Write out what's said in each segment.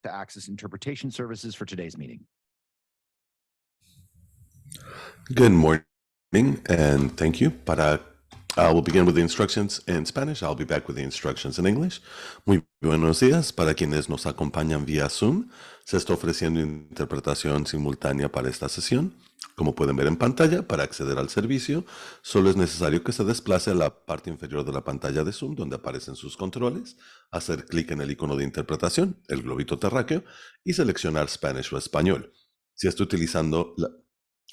to access interpretation services for today's meeting. Good morning, and thank you. We'll begin with the instructions in Spanish. I'll be back with the instructions in English. Muy buenos días. Para quienes nos acompañan vía Zoom, se está ofreciendo interpretación simultánea para esta sesión. Como pueden ver en pantalla, para acceder al servicio, solo es necesario que se desplace a la parte inferior de la pantalla de Zoom, donde aparecen sus controles, hacer clic en el icono de interpretación, el globito terráqueo, y seleccionar Spanish o español. Si está utilizando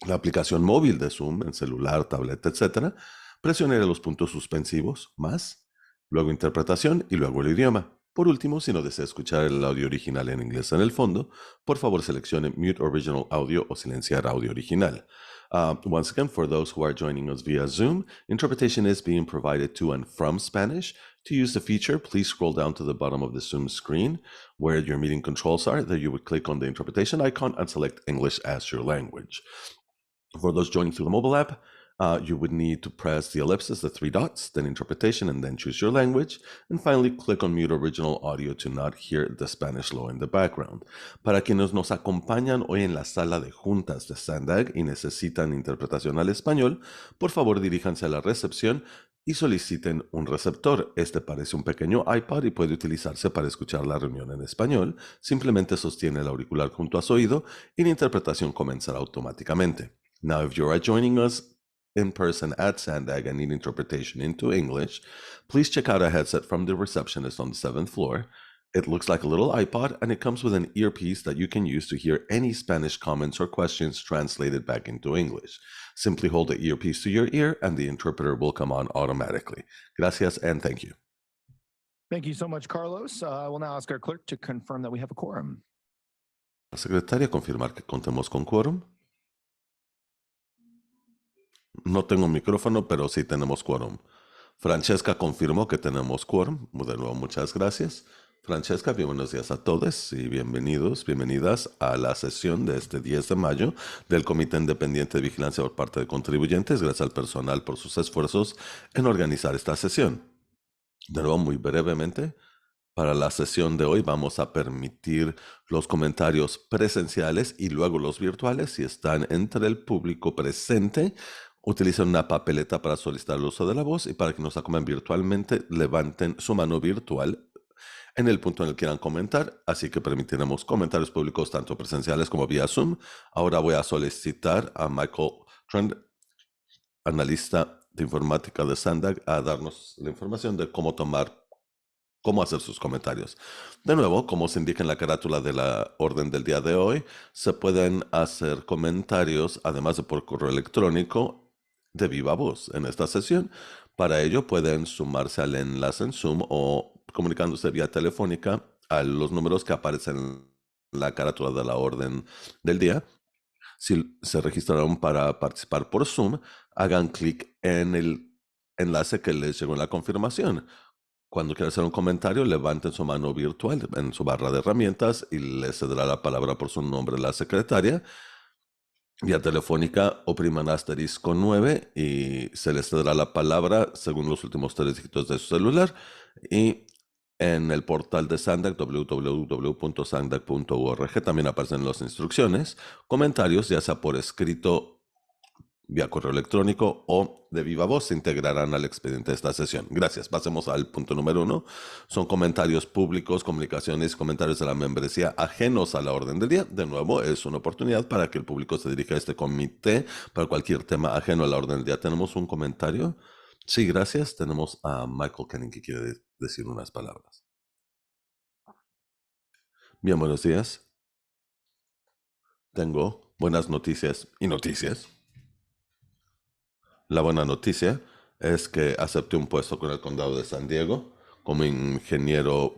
la aplicación móvil de Zoom en celular, tableta, etc., presione los puntos suspensivos, más, luego interpretación y luego el idioma. Por último, si no desea escuchar el audio original en inglés en el fondo, por favor seleccione Mute Original Audio o silenciar audio original. Once again, for those who are joining us via Zoom, interpretation is being provided to and from Spanish. To use the feature, please scroll down to the bottom of the Zoom screen where your meeting controls are. There you would click on the interpretation icon and select English as your language. For those joining through the mobile app, you would need to press the ellipsis, the three dots, then interpretation, and then choose your language. And finally, click on Mute Original Audio to not hear the Spanish law in the background. Para quienes nos acompañan hoy en la sala de juntas de Sandag y necesitan interpretación al español, por favor diríjanse a la recepción y soliciten un receptor. Este parece un pequeño iPod y puede utilizarse para escuchar la reunión en español. Simplemente sostiene el auricular junto a su oído y la interpretación comenzará automáticamente. Now, if you are joining us in person at Sandag and need interpretation into English, please check out a headset from the receptionist on the 7th floor. It looks like a little iPod, and it comes with an earpiece that you can use to hear any Spanish comments or questions translated back into English. Simply hold the earpiece to your ear, and the interpreter will come on automatically. Gracias, and thank you. Thank you so much, Carlos. I will now ask our clerk to confirm that we have a quorum. La secretaria, confirmar que contemos con quórum. No tengo micrófono, pero sí tenemos quórum. Francesca confirmó que tenemos quórum. De nuevo, muchas gracias. Francesca, buenos días a todos y bienvenidas a la sesión de este 10 de mayo del Comité Independiente de Vigilancia por parte de contribuyentes. Gracias al personal por sus esfuerzos en organizar esta sesión. De nuevo, muy brevemente, para la sesión de hoy vamos a permitir los comentarios presenciales y luego los virtuales. Si están entre el público presente, utilicen una papeleta para solicitar el uso de la voz, y para que nos acompañen virtualmente, levanten su mano virtual en el punto en el que quieran comentar. Así que permitiremos comentarios públicos tanto presenciales como vía Zoom. Ahora voy a solicitar a Michael Trend, analista de informática de Sandag, a darnos la información de cómo hacer sus comentarios. De nuevo, como se indica en la carátula de la orden del día de hoy, se pueden hacer comentarios, además de por correo electrónico, de viva voz en esta sesión. Para ello pueden sumarse al enlace en Zoom o comunicándose vía telefónica a los números que aparecen en la carátula de la orden del día. Si se registraron para participar por Zoom, hagan clic en el enlace que les llegó en la confirmación. Cuando quieran hacer un comentario, levanten su mano virtual en su barra de herramientas y les cederá la palabra por su nombre la secretaria. Vía telefónica, opriman asterisco 9 y se les cederá la palabra según los últimos 3 dígitos de su celular. Y en el portal de Sandag, www.sandag.org, también aparecen las instrucciones. Comentarios, ya sea por escrito, vía correo electrónico o de viva voz, se integrarán al expediente de esta sesión. Gracias. Pasemos al punto número 1. Son comentarios públicos, comunicaciones y comentarios de la membresía ajenos a la orden del día. De nuevo, es una oportunidad para que el público se dirija a este comité para cualquier tema ajeno a la orden del día. ¿Tenemos un comentario? Sí, gracias. Tenemos a Michael Kenning que quiere decir unas palabras. Bien, buenos días. Tengo buenas noticias y noticias. La buena noticia es que acepté un puesto con el condado de San Diego como ingeniero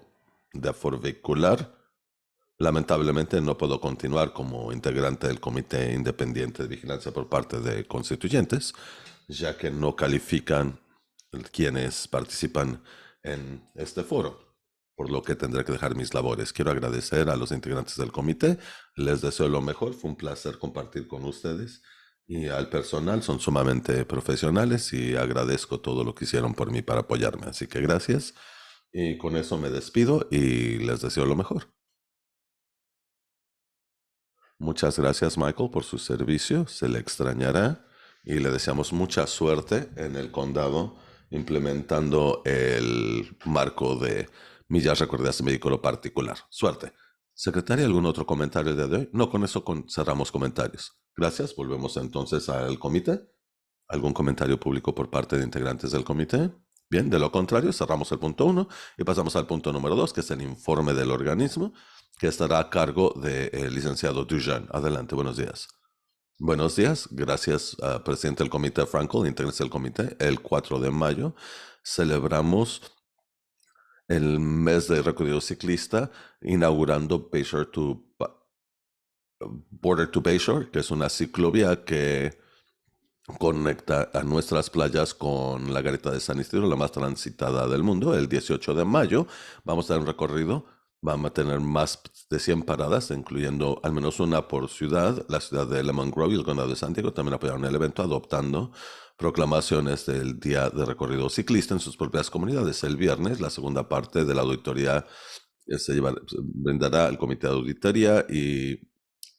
de aforo vehicular. Lamentablemente no puedo continuar como integrante del Comité Independiente de Vigilancia por parte de constituyentes, ya que no califican quienes participan en este foro, por lo que tendré que dejar mis labores. Quiero agradecer a los integrantes del comité, les deseo lo mejor, fue un placer compartir con ustedes. Y al personal, son sumamente profesionales y agradezco todo lo que hicieron por mí para apoyarme. Así que gracias. Y con eso me despido y les deseo lo mejor. Muchas gracias, Michael, por su servicio. Se le extrañará y le deseamos mucha suerte en el condado implementando el marco de millas recorridas en vehículo particular. Suerte. Secretaria, ¿algún otro comentario el día de hoy? No, con eso cerramos comentarios. Gracias. Volvemos entonces al comité. ¿Algún comentario público por parte de integrantes del comité? Bien, de lo contrario, cerramos el punto 1 y pasamos al punto número 2, que es el informe del organismo, que estará a cargo del licenciado Dujan. Adelante, buenos días. Buenos días, gracias, presidente del comité Frankel, integrantes del comité. El 4 de mayo celebramos el mes de recorrido ciclista, inaugurando Border to Bayshore, que es una ciclovía que conecta a nuestras playas con la Garita de San Isidro, la más transitada del mundo. El 18 de mayo vamos a dar un recorrido, vamos a tener más de 100 paradas, incluyendo al menos una por ciudad. La ciudad de Lemon Grove y el condado de Santiago también apoyaron el evento adoptando proclamaciones del Día de Recorrido Ciclista en sus propias comunidades. El viernes, la segunda parte de la auditoría se brindará al comité de auditoría y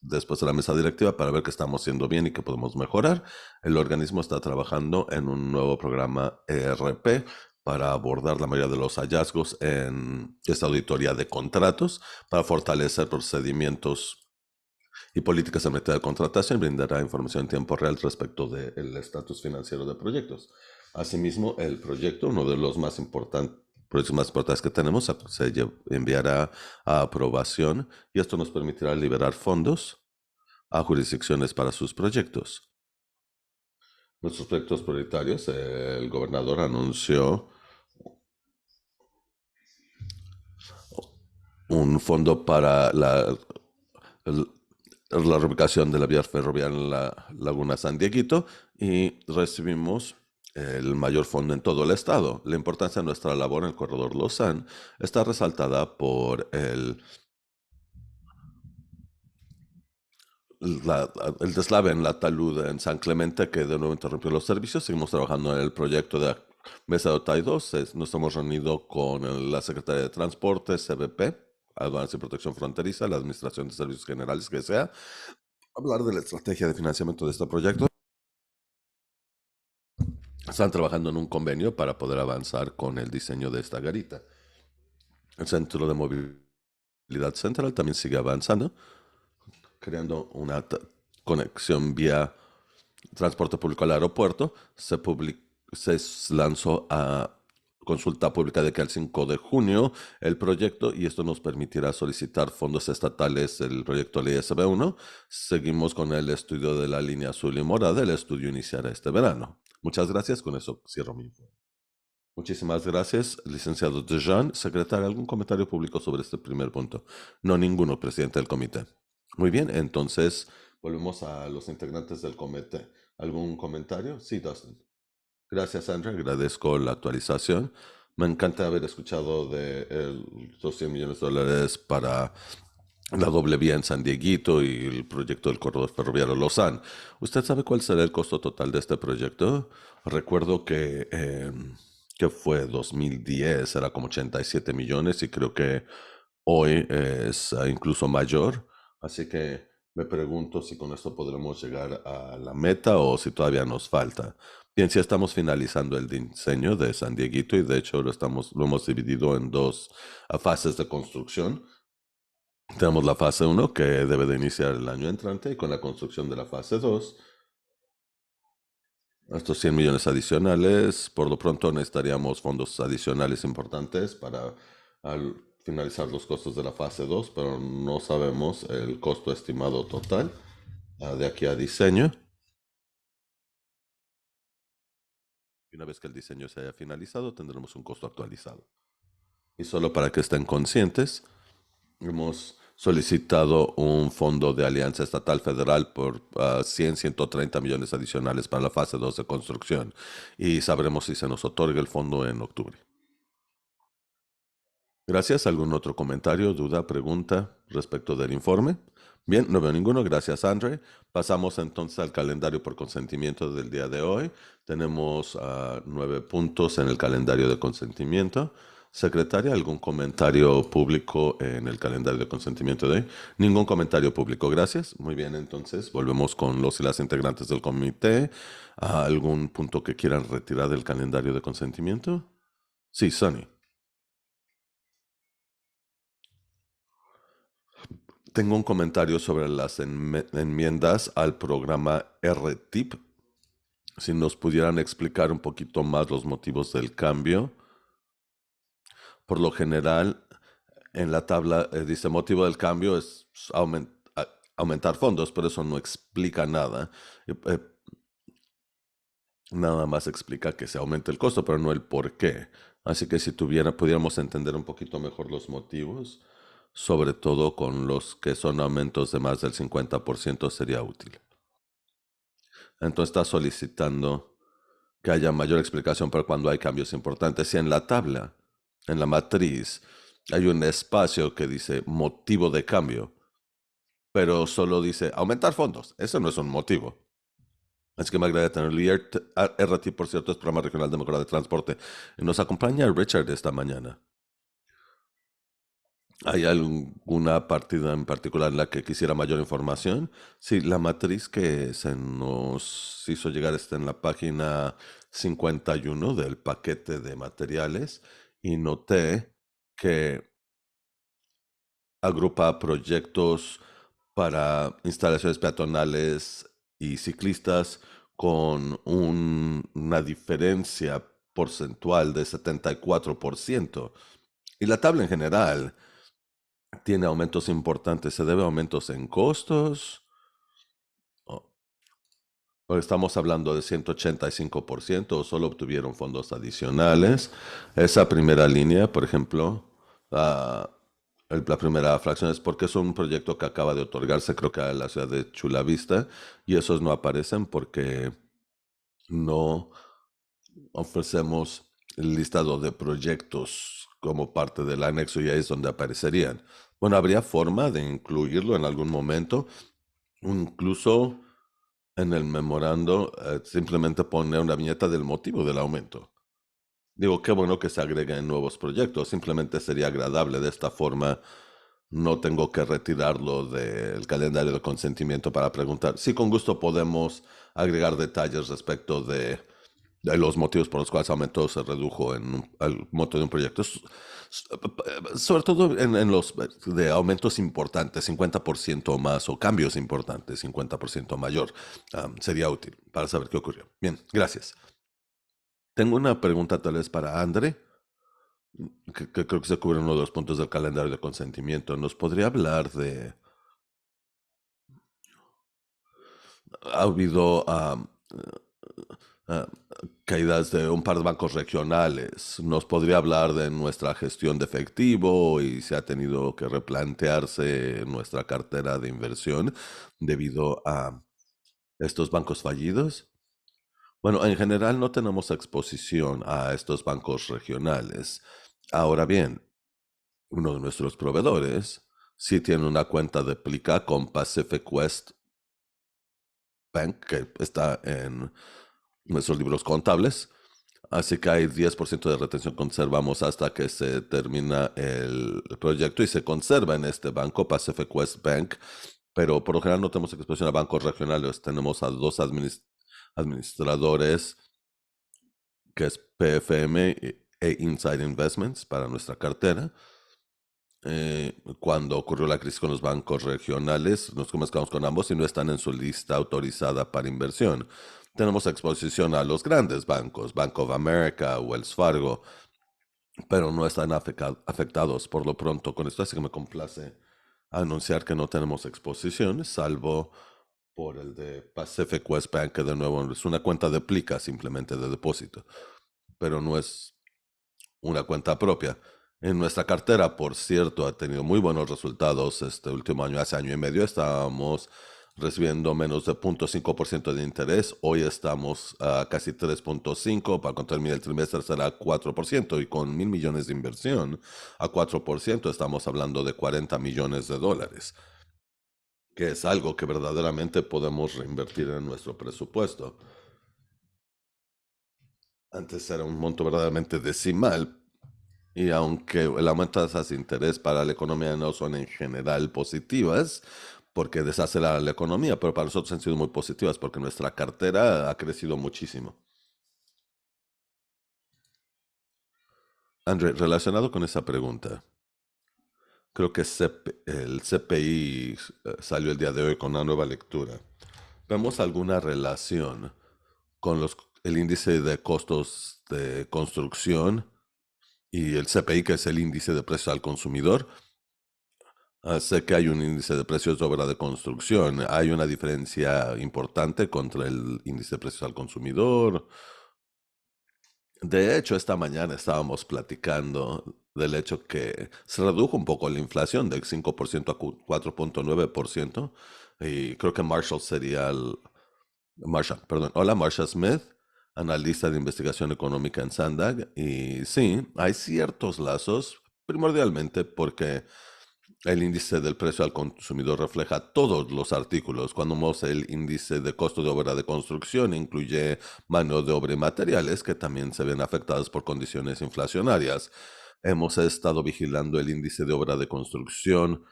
después de la mesa directiva para ver qué estamos haciendo bien y qué podemos mejorar. El organismo está trabajando en un nuevo programa ERP para abordar la mayoría de los hallazgos en esta auditoría de contratos, para fortalecer procedimientos y políticas en materia de contratación, brindará información en tiempo real respecto del estatus financiero de proyectos. Asimismo, el proyecto, uno de los más importantes, proyectos más importantes que tenemos, se enviará a aprobación y esto nos permitirá liberar fondos a jurisdicciones para sus proyectos. Nuestros proyectos prioritarios, el gobernador anunció un fondo para la reubicación de la vía ferroviaria en la Laguna San Dieguito y recibimos el mayor fondo en todo el estado. La importancia de nuestra labor en el corredor Lausanne está resaltada por el deslave en la talud en San Clemente, que de nuevo interrumpió los servicios. Seguimos trabajando en el proyecto de Mesa de Otay 2. Nos hemos reunido con la Secretaría de Transporte, CBP, Aduanas y Protección Fronteriza, la Administración de Servicios Generales, que sea, hablar de la estrategia de financiamiento de este proyecto. Están trabajando en un convenio para poder avanzar con el diseño de esta garita. El Centro de Movilidad Central también sigue avanzando, creando una conexión vía transporte público al aeropuerto. Se lanzó a consulta pública de que al 5 de junio el proyecto, y esto nos permitirá solicitar fondos estatales el proyecto Ley SB1. Seguimos con el estudio de la línea azul y morada. El estudio iniciará este verano. Muchas gracias. Con eso cierro mi informe. Muchísimas gracias, licenciado Dejean. Secretario, ¿algún comentario público sobre este primer punto? No, ninguno, presidente del comité. Muy bien, entonces volvemos a los integrantes del comité. ¿Algún comentario? Sí, Dustin. Gracias, Sandra. Agradezco la actualización. Me encanta haber escuchado de los $100 millones para la doble vía en San Dieguito y el proyecto del corredor ferroviario Lausanne. ¿Usted sabe cuál será el costo total de este proyecto? Recuerdo que fue 2010, era como 87 millones y creo que hoy es incluso mayor. Así que me pregunto si con esto podremos llegar a la meta o si todavía nos falta. Bien, sí estamos finalizando el diseño de San Dieguito y de hecho lo hemos dividido en dos fases de construcción. Tenemos la fase 1 que debe de iniciar el año entrante y con la construcción de la fase 2, estos 100 millones adicionales, por lo pronto necesitaríamos fondos adicionales importantes para finalizar los costos de la fase 2, pero no sabemos el costo estimado total de aquí a diseño. Y una vez que el diseño se haya finalizado, tendremos un costo actualizado. Y solo para que estén conscientes, hemos solicitado un fondo de alianza estatal federal por 130 millones adicionales para la fase 2 de construcción y sabremos si se nos otorga el fondo en octubre. Gracias. ¿Algún otro comentario, duda, pregunta respecto del informe? Bien, no veo ninguno. Gracias, Andre. Pasamos entonces al calendario por consentimiento del día de hoy. Tenemos 9 puntos en el calendario de consentimiento. Secretaria, ¿algún comentario público en el calendario de consentimiento de hoy? Ningún comentario público, gracias. Muy bien, entonces volvemos con los y las integrantes del comité. ¿Algún punto que quieran retirar del calendario de consentimiento? Sí, Sonny. Tengo un comentario sobre las enmiendas al programa RTIP. Si nos pudieran explicar un poquito más los motivos del cambio. Por lo general, en la tabla dice motivo del cambio es aumentar fondos, pero eso no explica nada. Nada más explica que se aumente el costo, pero no el por qué. Así que si pudiéramos entender un poquito mejor los motivos, sobre todo con los que son aumentos de más del 50%, sería útil. Entonces está solicitando que haya mayor explicación para cuando hay cambios importantes. Si en la tabla, en la matriz, hay un espacio que dice motivo de cambio, pero solo dice aumentar fondos. Eso no es un motivo. Así que me agradaría tenerlo. Y RT, por cierto, es Programa Regional de Mejora de Transporte. Y nos acompaña Richard esta mañana. ¿Hay alguna partida en particular en la que quisiera mayor información? Sí, la matriz que se nos hizo llegar está en la página 51 del paquete de materiales y noté que agrupa proyectos para instalaciones peatonales y ciclistas con una diferencia porcentual de 74%. Y la tabla en general tiene aumentos importantes. ¿Se debe a aumentos en costos? ¿O o estamos hablando de 185% o solo obtuvieron fondos adicionales? Esa primera línea, por ejemplo, ah, la primera fracción es porque es un proyecto que acaba de otorgarse, creo que a la ciudad de Chula Vista, y esos no aparecen porque no ofrecemos el listado de proyectos como parte del anexo y ahí es donde aparecerían. Bueno, ¿habría forma de incluirlo en algún momento? Incluso en el memorando, simplemente poner una viñeta del motivo del aumento. Digo, qué bueno que se agreguen nuevos proyectos, simplemente sería agradable de esta forma. No tengo que retirarlo del calendario de consentimiento para preguntar. Sí, con gusto podemos agregar detalles respecto de los motivos por los cuales aumentó o se redujo el monto de un proyecto. Sobre todo en los de aumentos importantes, 50% o más, o cambios importantes, 50% mayor, sería útil para saber qué ocurrió. Bien, gracias. Tengo una pregunta tal vez para André, que creo que se cubre uno de los puntos del calendario de consentimiento. ¿Nos podría hablar de... Ha habido ah, caídas de un par de bancos regionales. ¿Nos podría hablar de nuestra gestión de efectivo y si ha tenido que replantearse nuestra cartera de inversión debido a estos bancos fallidos? Bueno, en general no tenemos exposición a estos bancos regionales. Ahora bien, uno de nuestros proveedores sí tiene una cuenta de Plica con Pacific West Bank, que está en nuestros libros contables. Así que hay 10% de retención, conservamos hasta que se termina el proyecto y se conserva en este banco, Pacific West Bank, pero por lo general no tenemos exposición a bancos regionales, tenemos a dos administradores, que es PFM e Inside Investments para nuestra cartera. Cuando ocurrió la crisis con los bancos regionales, nos comunicamos con ambos y no están en su lista autorizada para inversión. Tenemos exposición a los grandes bancos, Bank of America, Wells Fargo, pero no están afectados por lo pronto con esto, así que me complace anunciar que no tenemos exposición, salvo por el de Pacific West Bank, que de nuevo es una cuenta de plica simplemente de depósito, pero no es una cuenta propia. En nuestra cartera, por cierto, ha tenido muy buenos resultados este último año. Hace año y medio estábamos recibiendo menos de 0.5% de interés. Hoy estamos a casi 3.5%. Para cuando termine el trimestre será 4%. Y con 1.000 millones de inversión a 4% estamos hablando de 40 millones de dólares, que es algo que verdaderamente podemos reinvertir en nuestro presupuesto. Antes era un monto verdaderamente decimal, Y aunque el aumento de tasas de interés para la economía no son en general positivas, porque desacelera la economía, pero para nosotros han sido muy positivas porque nuestra cartera ha crecido muchísimo. André, relacionado con esa pregunta, creo que el CPI salió el día de hoy con una nueva lectura. ¿Vemos alguna relación con el índice de costos de construcción y el CPI, que es el índice de precios al consumidor? Sé que hay un índice de precios de obra de construcción. ¿Hay una diferencia importante contra el índice de precios al consumidor? De hecho, esta mañana estábamos platicando del hecho que se redujo un poco la inflación del 5% a 4.9%. Y creo que perdón, hola, Marsha Smith, analista de investigación económica en Sandag. Y sí, hay ciertos lazos, primordialmente porque el índice del precio al consumidor refleja todos los artículos. Cuando vemos el índice de costo de obra de construcción, incluye mano de obra y materiales que también se ven afectados por condiciones inflacionarias. Hemos estado vigilando el índice de obra de construcción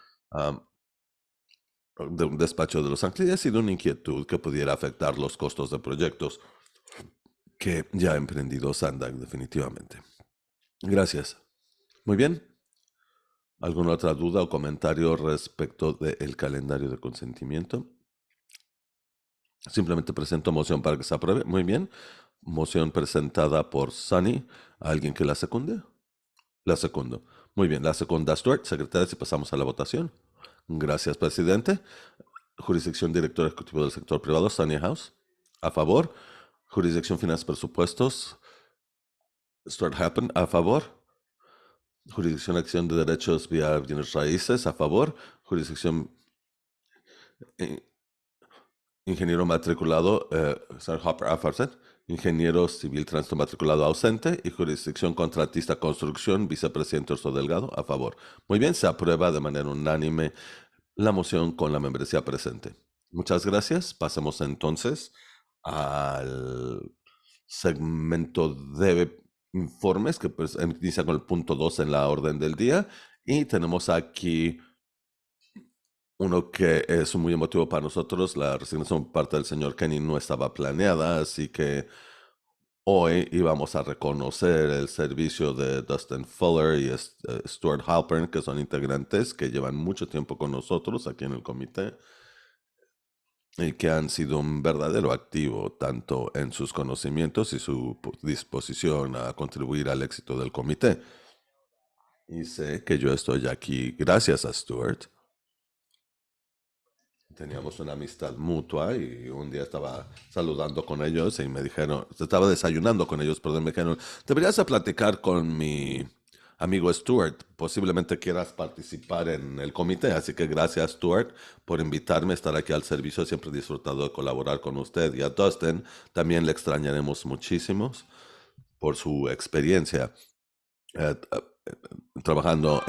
de un despacho de Los Ángeles y ha sido una inquietud que pudiera afectar los costos de proyectos que ya ha emprendido Sandag definitivamente. Gracias. Muy bien. ¿Alguna otra duda o comentario respecto del calendario de consentimiento? Simplemente presento moción para que se apruebe. Muy bien. Moción presentada por Sunny. ¿Alguien que la secunde? La secundo. Muy bien. La segunda, Stuart. Secretaria, si pasamos a la votación. Gracias, presidente. Jurisdicción Director Ejecutivo del Sector Privado, Sunny House. A favor. Jurisdicción Finanzas Presupuestos, Stuart Happen. A favor. Jurisdicción Acción de Derechos vía Bienes Raíces. A favor. Jurisdicción eh, Ingeniero matriculado, Sir Hopper Affarset. Ingeniero civil tránsito matriculado ausente. Y jurisdicción contratista construcción, vicepresidente Orso Delgado, a favor. Muy bien, se aprueba de manera unánime la moción con la membresía presente. Muchas gracias. Pasemos entonces al segmento de informes que pues, inicia con el punto 2 en la orden del día. Y tenemos aquí uno que es muy emotivo para nosotros. La resignación por parte del señor Kenny no estaba planeada, así que hoy íbamos a reconocer el servicio de Dustin Fuller y Stuart Halpern, que son integrantes que llevan mucho tiempo con nosotros aquí en el comité y que han sido un verdadero activo tanto en sus conocimientos y su disposición a contribuir al éxito del comité. Y sé que yo estoy aquí gracias a Stuart. Teníamos una amistad mutua y un día estaba saludando con ellos y me dijeron, estaba desayunando con ellos, perdón, me dijeron, deberías de platicar con mi amigo Stuart, posiblemente quieras participar en el comité, así que gracias Stuart por invitarme a estar aquí al servicio, siempre he disfrutado de colaborar con usted y a Dustin, también le extrañaremos muchísimo por su experiencia trabajando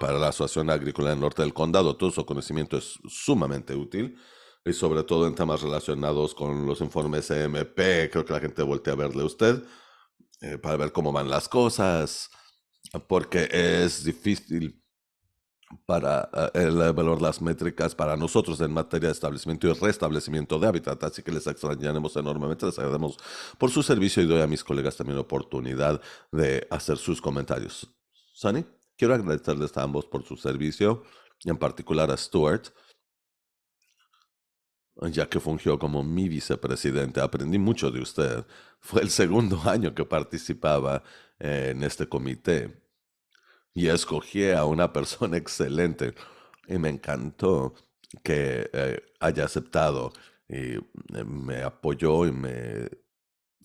para la Asociación Agrícola del Norte del Condado. Todo su conocimiento es sumamente útil y sobre todo en temas relacionados con los informes EMP. Creo que la gente voltea a verle a usted para ver cómo van las cosas, porque es difícil para el evaluar las métricas para nosotros en materia de establecimiento y restablecimiento de hábitat. Así que les extrañaremos enormemente, les agradecemos por su servicio y doy a mis colegas también la oportunidad de hacer sus comentarios. Sunny, quiero agradecerles a ambos por su servicio, y en particular a Stuart, ya que fungió como mi vicepresidente. Aprendí mucho de usted. Fue el segundo año que participaba en este comité y escogí a una persona excelente y me encantó que haya aceptado y me apoyó y me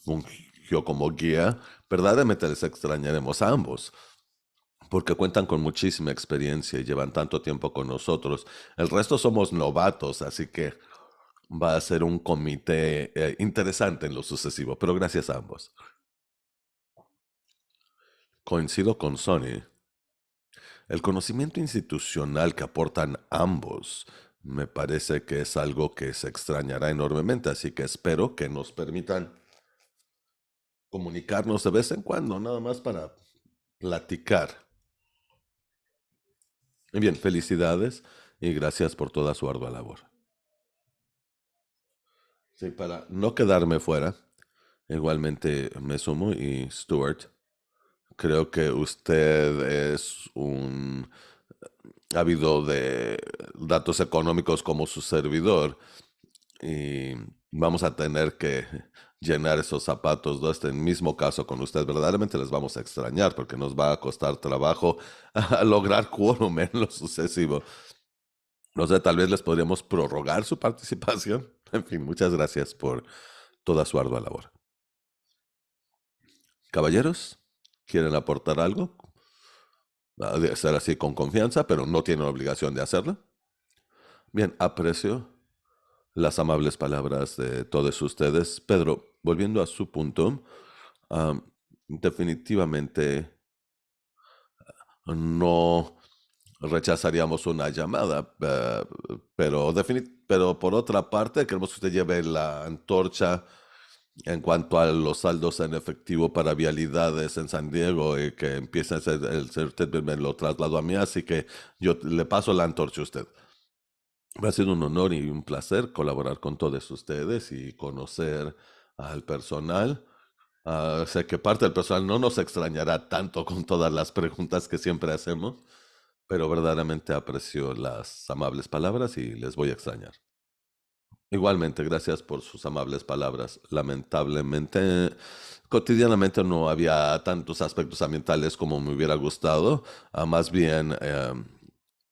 fungió como guía. Verdaderamente les extrañaremos a ambos porque cuentan con muchísima experiencia y llevan tanto tiempo con nosotros. El resto somos novatos, así que va a ser un comité interesante en lo sucesivo, pero gracias a ambos. Coincido con Sony. El conocimiento institucional que aportan ambos me parece que es algo que se extrañará enormemente, así que espero que nos permitan comunicarnos de vez en cuando, nada más para platicar. Y bien, felicidades y gracias por toda su ardua labor. Sí, para no quedarme fuera, igualmente me sumo y Stuart, creo que usted es un ávido de datos económicos como su servidor y vamos a tener que llenar esos zapatos, ¿no? Este mismo caso con usted, verdaderamente les vamos a extrañar porque nos va a costar trabajo a lograr quórum en lo sucesivo. No sé, tal vez les podríamos prorrogar su participación. En fin, muchas gracias por toda su ardua labor. Caballeros, ¿quieren aportar algo? De ser así con confianza, pero no tienen obligación de hacerlo. Bien, aprecio las amables palabras de todos ustedes. Pedro, volviendo a su punto, am, definitivamente no rechazaríamos una llamada, pero por otra parte, queremos que usted lleve la antorcha en cuanto a los saldos en efectivo para vialidades en San Diego y que empiece a ser, el señor Tedber me lo trasladó a mí, así que yo le paso la antorcha a usted. Va a ser un honor y un placer colaborar con todos ustedes y conocer al personal. Sé que parte del personal no nos extrañará tanto con todas las preguntas que siempre hacemos, pero verdaderamente aprecio las amables palabras y les voy a extrañar. Igualmente, gracias por sus amables palabras. Lamentablemente, cotidianamente no había tantos aspectos ambientales como me hubiera gustado, más bien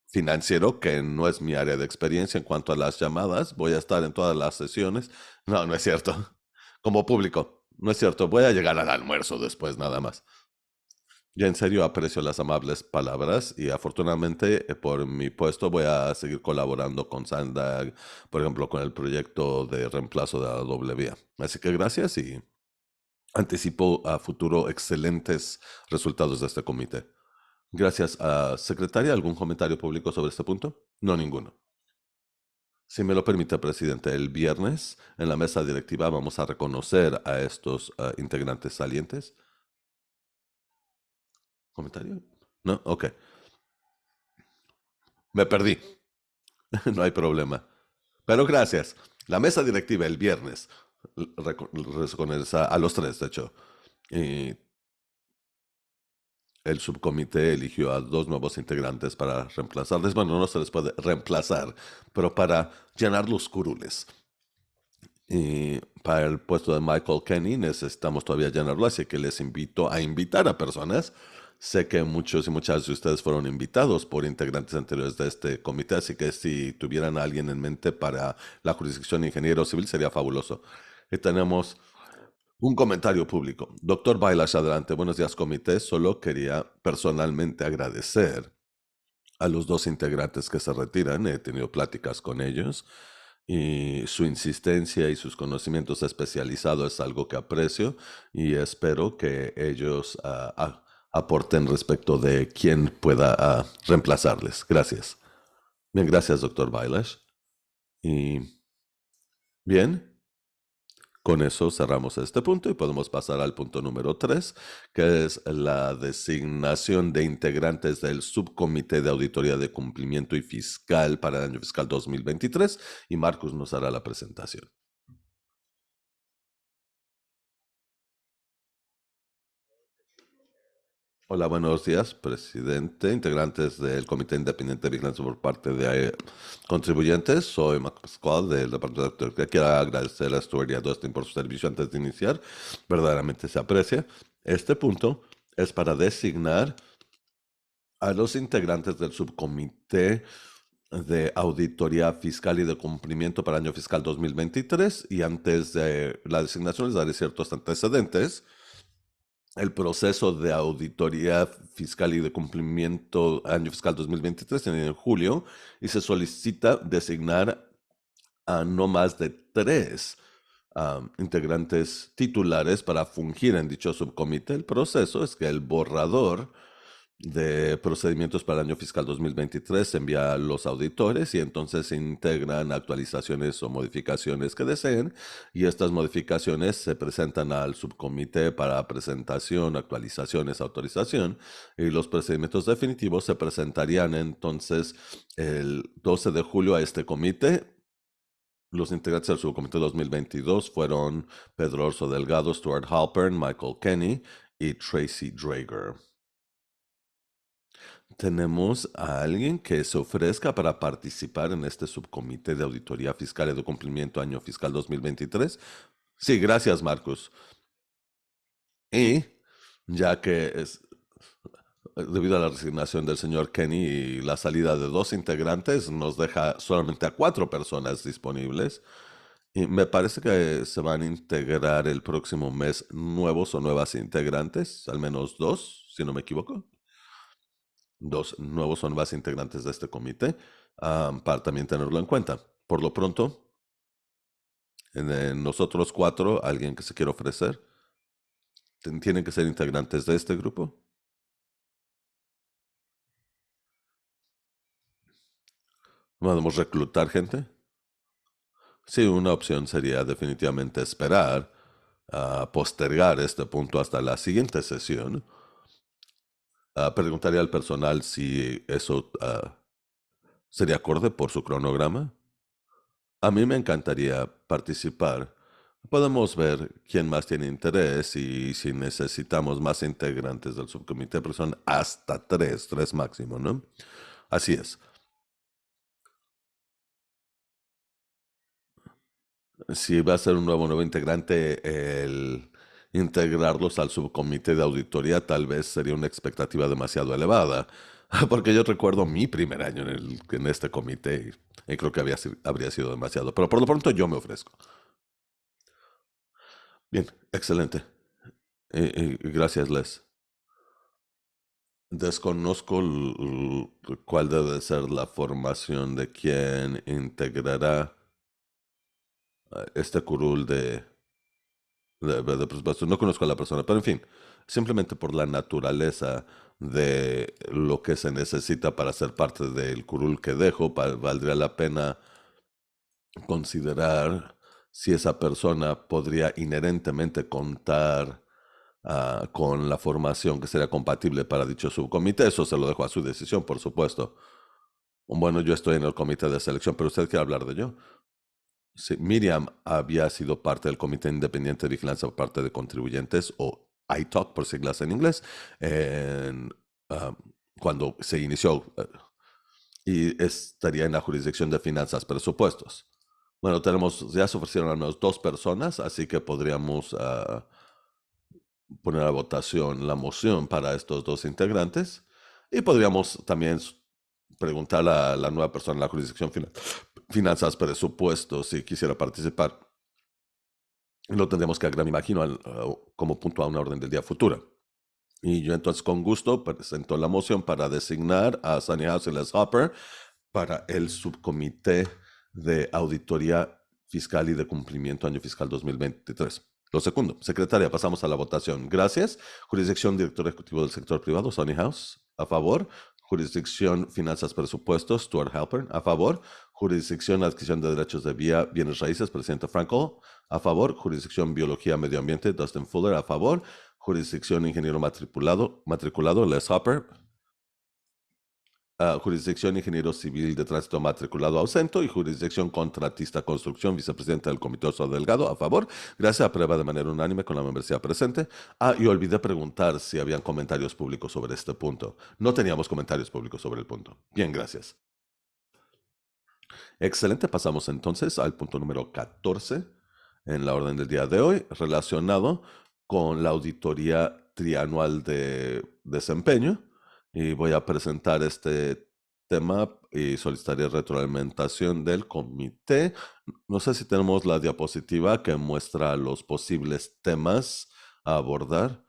financiero, que no es mi área de experiencia en cuanto a las llamadas. Voy a estar en todas las sesiones. No, no es cierto. Como público, no es cierto. Voy a llegar al almuerzo después, nada más. Ya en serio aprecio las amables palabras y afortunadamente por mi puesto voy a seguir colaborando con Sandag, por ejemplo, con el proyecto de reemplazo de la doble vía. Así que gracias y anticipo a futuro excelentes resultados de este comité. Gracias. Secretaria, ¿algún comentario público sobre este punto? No, ninguno. Si me lo permite, presidente, el viernes en la mesa directiva vamos a reconocer a estos integrantes salientes. ¿Comentario? No, ok. Me perdí. No hay problema. Pero gracias. La mesa directiva el viernes reconoce a los tres, de hecho. Y el subcomité eligió a dos nuevos integrantes para reemplazarles. Bueno, no se les puede reemplazar, pero para llenar los curules. Y para el puesto de Michael Kenny necesitamos todavía llenarlo, así que les invito a invitar a personas. Sé que muchos y muchas de ustedes fueron invitados por integrantes anteriores de este comité, así que si tuvieran a alguien en mente para la jurisdicción de ingeniero civil sería fabuloso. Y tenemos un comentario público. Doctor Bailash, adelante. Buenos días, comité. Solo quería personalmente agradecer a los dos integrantes que se retiran. He tenido pláticas con ellos y su insistencia y sus conocimientos especializados es algo que aprecio y espero que ellos aporten respecto de quién pueda reemplazarles. Gracias. Bien, gracias, doctor Bailash. Y bien. Con eso cerramos este punto y podemos pasar al punto número 3, que es la designación de integrantes del Subcomité de Auditoría de Cumplimiento y Fiscal para el año fiscal 2023 y Marcus nos hará la presentación. Hola, buenos días, presidente, integrantes del Comité Independiente de Vigilancia por parte de contribuyentes. Soy Marcos Pascual del Departamento de Auditoría. Quiero agradecer a Stuart y a Dustin por su servicio antes de iniciar. Verdaderamente se aprecia. Este punto es para designar a los integrantes del Subcomité de Auditoría Fiscal y de Cumplimiento para el año fiscal 2023 y antes de la designación les daré ciertos antecedentes. El proceso de auditoría fiscal y de cumplimiento año fiscal 2023 en julio y se solicita designar a no más de 3 integrantes titulares para fungir en dicho subcomité. El proceso es que el borrador de procedimientos para el año fiscal 2023 se envía a los auditores y entonces se integran actualizaciones o modificaciones que deseen y estas modificaciones se presentan al subcomité para presentación, actualizaciones, autorización y los procedimientos definitivos se presentarían entonces el 12 de julio a este comité. Los integrantes del subcomité 2022 fueron Pedro Orso Delgado, Stuart Halpern, Michael Kenny y Tracy Drager. ¿Tenemos a alguien que se ofrezca para participar en este subcomité de auditoría fiscal y de cumplimiento año fiscal 2023? Sí, gracias, Marcus. Y ya que debido a la resignación del señor Kenny y la salida de dos integrantes, nos deja solamente a 4 personas disponibles. Y me parece que se van a integrar el próximo mes nuevos o nuevas integrantes, al menos dos, si no me equivoco. Dos nuevos son más integrantes de este comité, para también tenerlo en cuenta. Por lo pronto, en nosotros 4, alguien que se quiera ofrecer, tienen que ser integrantes de este grupo. ¿Podemos reclutar gente? Sí, una opción sería definitivamente esperar, postergar este punto hasta la siguiente sesión. Preguntaría al personal si eso sería acorde por su cronograma. A mí me encantaría participar. Podemos ver quién más tiene interés y si necesitamos más integrantes del subcomité, pero son hasta 3 máximo, ¿no? Así es. Si va a ser un nuevo integrante, el integrarlos al subcomité de auditoría tal vez sería una expectativa demasiado elevada, porque yo recuerdo mi primer año en este comité y creo que habría sido demasiado, pero por lo pronto yo me ofrezco. Bien, excelente. Gracias, Les. Desconozco cuál debe ser la formación de quien integrará este curul de presupuesto. No conozco a la persona, pero en fin, simplemente por la naturaleza de lo que se necesita para ser parte del curul que dejo, valdría la pena considerar si esa persona podría inherentemente contar con la formación que sería compatible para dicho subcomité. Eso se lo dejo a su decisión, por supuesto. Bueno, yo estoy en el comité de selección, pero usted quiere hablar de yo. Sí, Miriam había sido parte del Comité Independiente de Vigilancia por parte de contribuyentes, o ITOC por siglas en inglés, ah, cuando se inició, y estaría en la jurisdicción de finanzas presupuestos. Bueno, ya se ofrecieron al menos 2 personas, así que podríamos poner a votación la moción para estos 2 integrantes y podríamos también preguntar a la nueva persona en la jurisdicción finanzas presupuestos si quisiera participar. Lo tendríamos que agregar, me imagino, como punto a una orden del día futura. Y yo entonces con gusto presento la moción para designar a Sunny House y Les Hopper para el subcomité de auditoría fiscal y de cumplimiento año fiscal 2023. Lo segundo, secretaria, pasamos a la votación. Gracias. Jurisdicción, director ejecutivo del sector privado, Sunny House, a favor. Jurisdicción, finanzas, presupuestos, Stuart Halpern, a favor. Jurisdicción, adquisición de derechos de vía, bienes raíces, presidente Franco, a favor. Jurisdicción, biología, medio ambiente, Dustin Fuller, a favor. Jurisdicción, ingeniero matriculado, Les Hopper, jurisdicción ingeniero civil de tránsito matriculado ausento y jurisdicción contratista construcción, vicepresidente del comité Oso Delgado, a favor. Gracias, aprueba de manera unánime con la membresía presente. Y olvidé preguntar si habían comentarios públicos sobre este punto. No teníamos comentarios públicos sobre el punto. Bien, gracias. Excelente, pasamos entonces al punto número 14 en la orden del día de hoy, relacionado con la auditoría trianual de desempeño. Y voy a presentar este tema y solicitaré retroalimentación del comité. No sé si tenemos la diapositiva que muestra los posibles temas a abordar.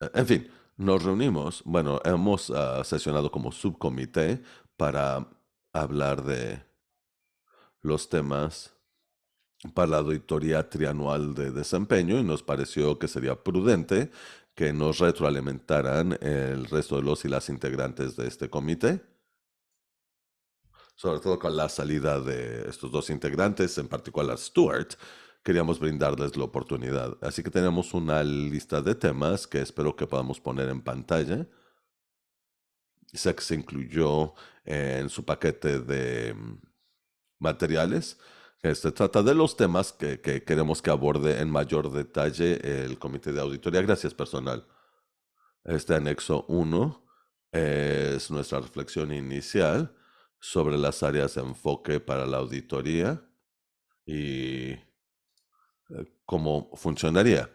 En fin, nos reunimos, bueno, hemos sesionado como subcomité para hablar de los temas para la auditoría trianual de desempeño y nos pareció que sería prudente que nos retroalimentaran el resto de los y las integrantes de este comité, sobre todo con la salida de estos dos integrantes, en particular Stuart. Queríamos brindarles la oportunidad. Así que tenemos una lista de temas que espero que podamos poner en pantalla. Sé que se incluyó en su paquete de materiales. Este trata de los temas que queremos que aborde en mayor detalle el comité de auditoría. Gracias, personal. Este anexo 1 es nuestra reflexión inicial sobre las áreas de enfoque para la auditoría y cómo funcionaría.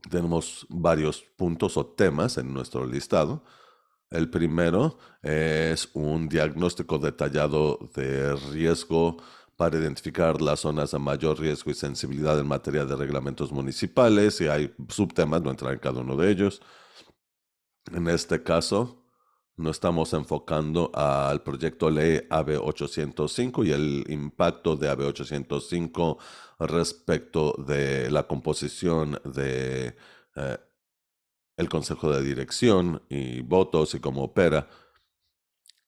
Tenemos varios puntos o temas en nuestro listado. El primero es un diagnóstico detallado de riesgo para identificar las zonas de mayor riesgo y sensibilidad en materia de reglamentos municipales, y hay subtemas, no entrar en cada uno de ellos. En este caso, nos estamos enfocando al proyecto ley AB 805 y el impacto de AB 805 respecto de la composición de el consejo de dirección y votos y cómo opera.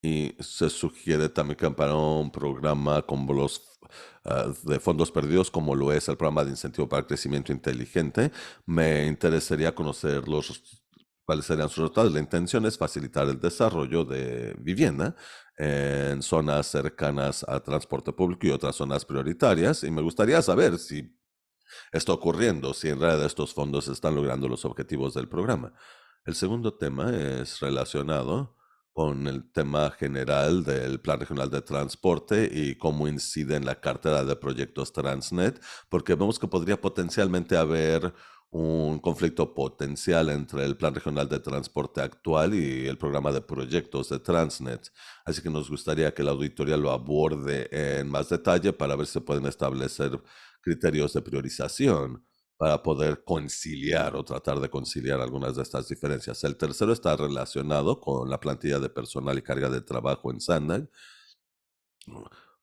Y se sugiere también que para un programa como los de fondos perdidos, como lo es el programa de incentivo para el crecimiento inteligente, me interesaría conocer cuáles serían sus resultados. La intención es facilitar el desarrollo de vivienda en zonas cercanas a transporte público y otras zonas prioritarias. Y me gustaría saber si está ocurriendo, si en realidad estos fondos están logrando los objetivos del programa. El segundo tema es relacionado con el tema general del Plan Regional de Transporte y cómo incide en la cartera de proyectos Transnet, porque vemos que podría potencialmente haber un conflicto potencial entre el Plan Regional de Transporte actual y el programa de proyectos de Transnet. Así que nos gustaría que la auditoría lo aborde en más detalle para ver si se pueden establecer criterios de priorización para poder conciliar o tratar de conciliar algunas de estas diferencias. El tercero está relacionado con la plantilla de personal y carga de trabajo en SANDAG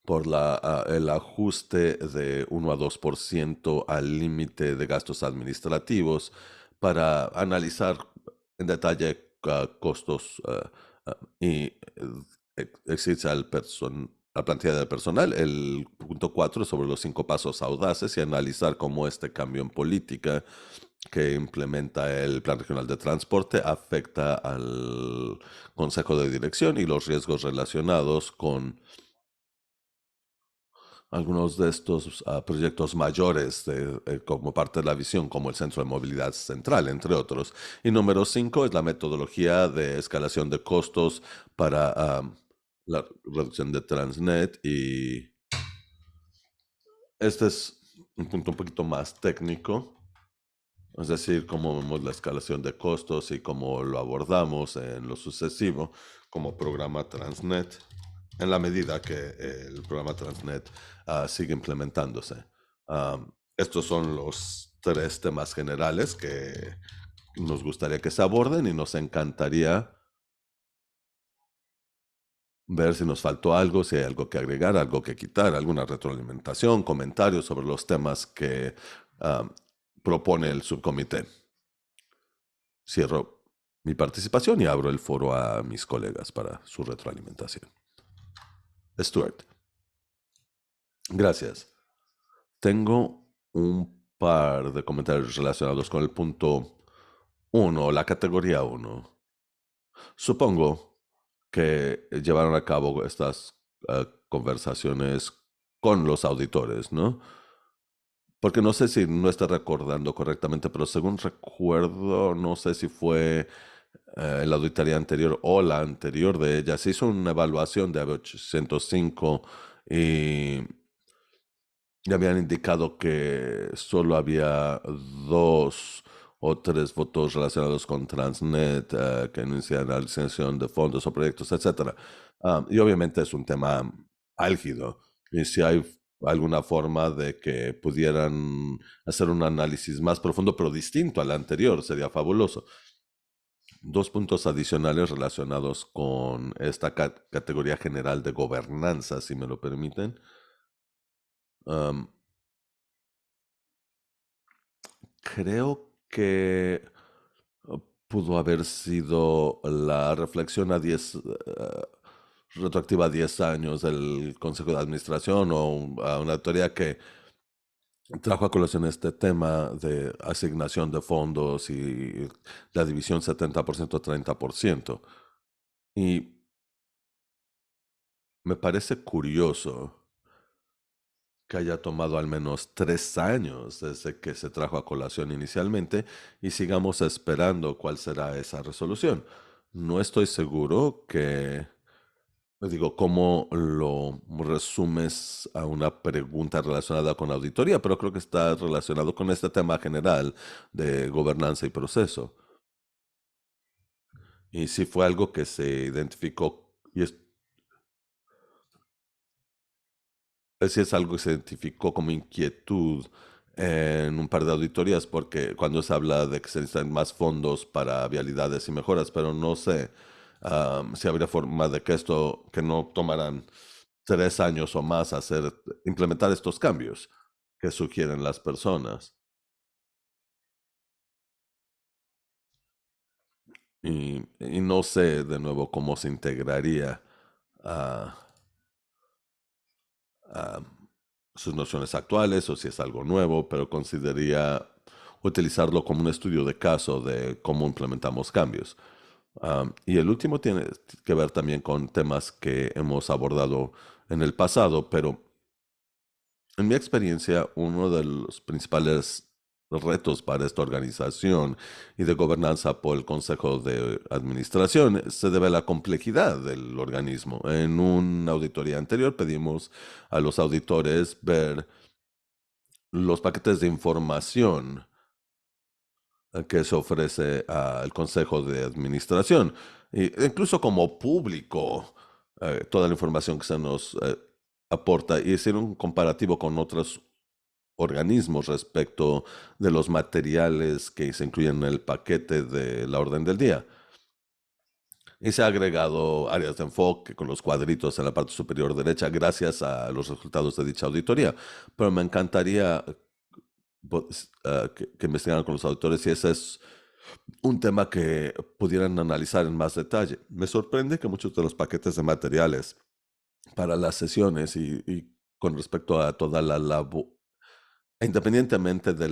por el ajuste de 1 a 2% al límite de gastos administrativos para analizar en detalle costos y exige la plantilla de personal. El punto 4 sobre los 5 pasos audaces y analizar cómo este cambio en política que implementa el Plan Regional de Transporte afecta al Consejo de Dirección y los riesgos relacionados con algunos de estos proyectos mayores como parte de la visión, como el Centro de Movilidad Central, entre otros. Y número 5 es la metodología de escalación de costos para la reducción de Transnet. Y este es un punto un poquito más técnico, es decir, cómo vemos la escalación de costos y cómo lo abordamos en lo sucesivo como programa Transnet, en la medida que el programa Transnet sigue implementándose. Estos son los tres temas generales que nos gustaría que se aborden y nos encantaría ver si nos faltó algo, si hay algo que agregar, algo que quitar, alguna retroalimentación, comentarios sobre los temas que propone el subcomité. Cierro mi participación y abro el foro a mis colegas para su retroalimentación. Stuart. Gracias. Tengo un par de comentarios relacionados con el punto 1, la categoría 1. Supongo que llevaron a cabo estas conversaciones con los auditores, ¿no? Porque no sé si no estoy recordando correctamente, pero según recuerdo, no sé si fue la auditoría anterior o la anterior de ella, se hizo una evaluación de AB 805 y habían indicado que solo había 2 o 3 votos relacionados con Transnet que no inician la licenciación de fondos o proyectos, etcétera. Y obviamente es un tema álgido. Y si hay alguna forma de que pudieran hacer un análisis más profundo, pero distinto al anterior, sería fabuloso. 2 puntos adicionales relacionados con esta categoría general de gobernanza, si me lo permiten. creo que pudo haber sido la reflexión retroactiva a 10 años del Consejo de Administración o a una teoría que trajo a colación este tema de asignación de fondos y la división 70% 30%. Y me parece curioso que haya tomado al menos 3 años desde que se trajo a colación inicialmente y sigamos esperando cuál será esa resolución. No estoy seguro que, digo, cómo lo resumes a una pregunta relacionada con auditoría, pero creo que está relacionado con este tema general de gobernanza y proceso. Y sí fue algo que se identificó, y sí es algo que se identificó como inquietud en un par de auditorías, porque cuando se habla de que se necesitan más fondos para vialidades y mejoras, pero no sé si habría forma de que esto, que no tomarán 3 años o más implementar estos cambios que sugieren las personas. Y no sé de nuevo cómo se integraría a a sus nociones actuales o si es algo nuevo, pero consideraría utilizarlo como un estudio de caso de cómo implementamos cambios. Y el último tiene que ver también con temas que hemos abordado en el pasado, pero en mi experiencia, uno de los principales retos para esta organización y de gobernanza por el Consejo de Administración se debe a la complejidad del organismo. En una auditoría anterior pedimos a los auditores ver los paquetes de información que se ofrece al Consejo de Administración, incluso como público, toda la información que se nos aporta y hacer un comparativo con otros organismos respecto de los materiales que se incluyen en el paquete de la orden del día. Y se ha agregado áreas de enfoque con los cuadritos en la parte superior derecha gracias a los resultados de dicha auditoría. Pero me encantaría que investigaran con los auditores si ese es un tema que pudieran analizar en más detalle. Me sorprende que muchos de los paquetes de materiales para las sesiones y con respecto a toda la labor, independientemente de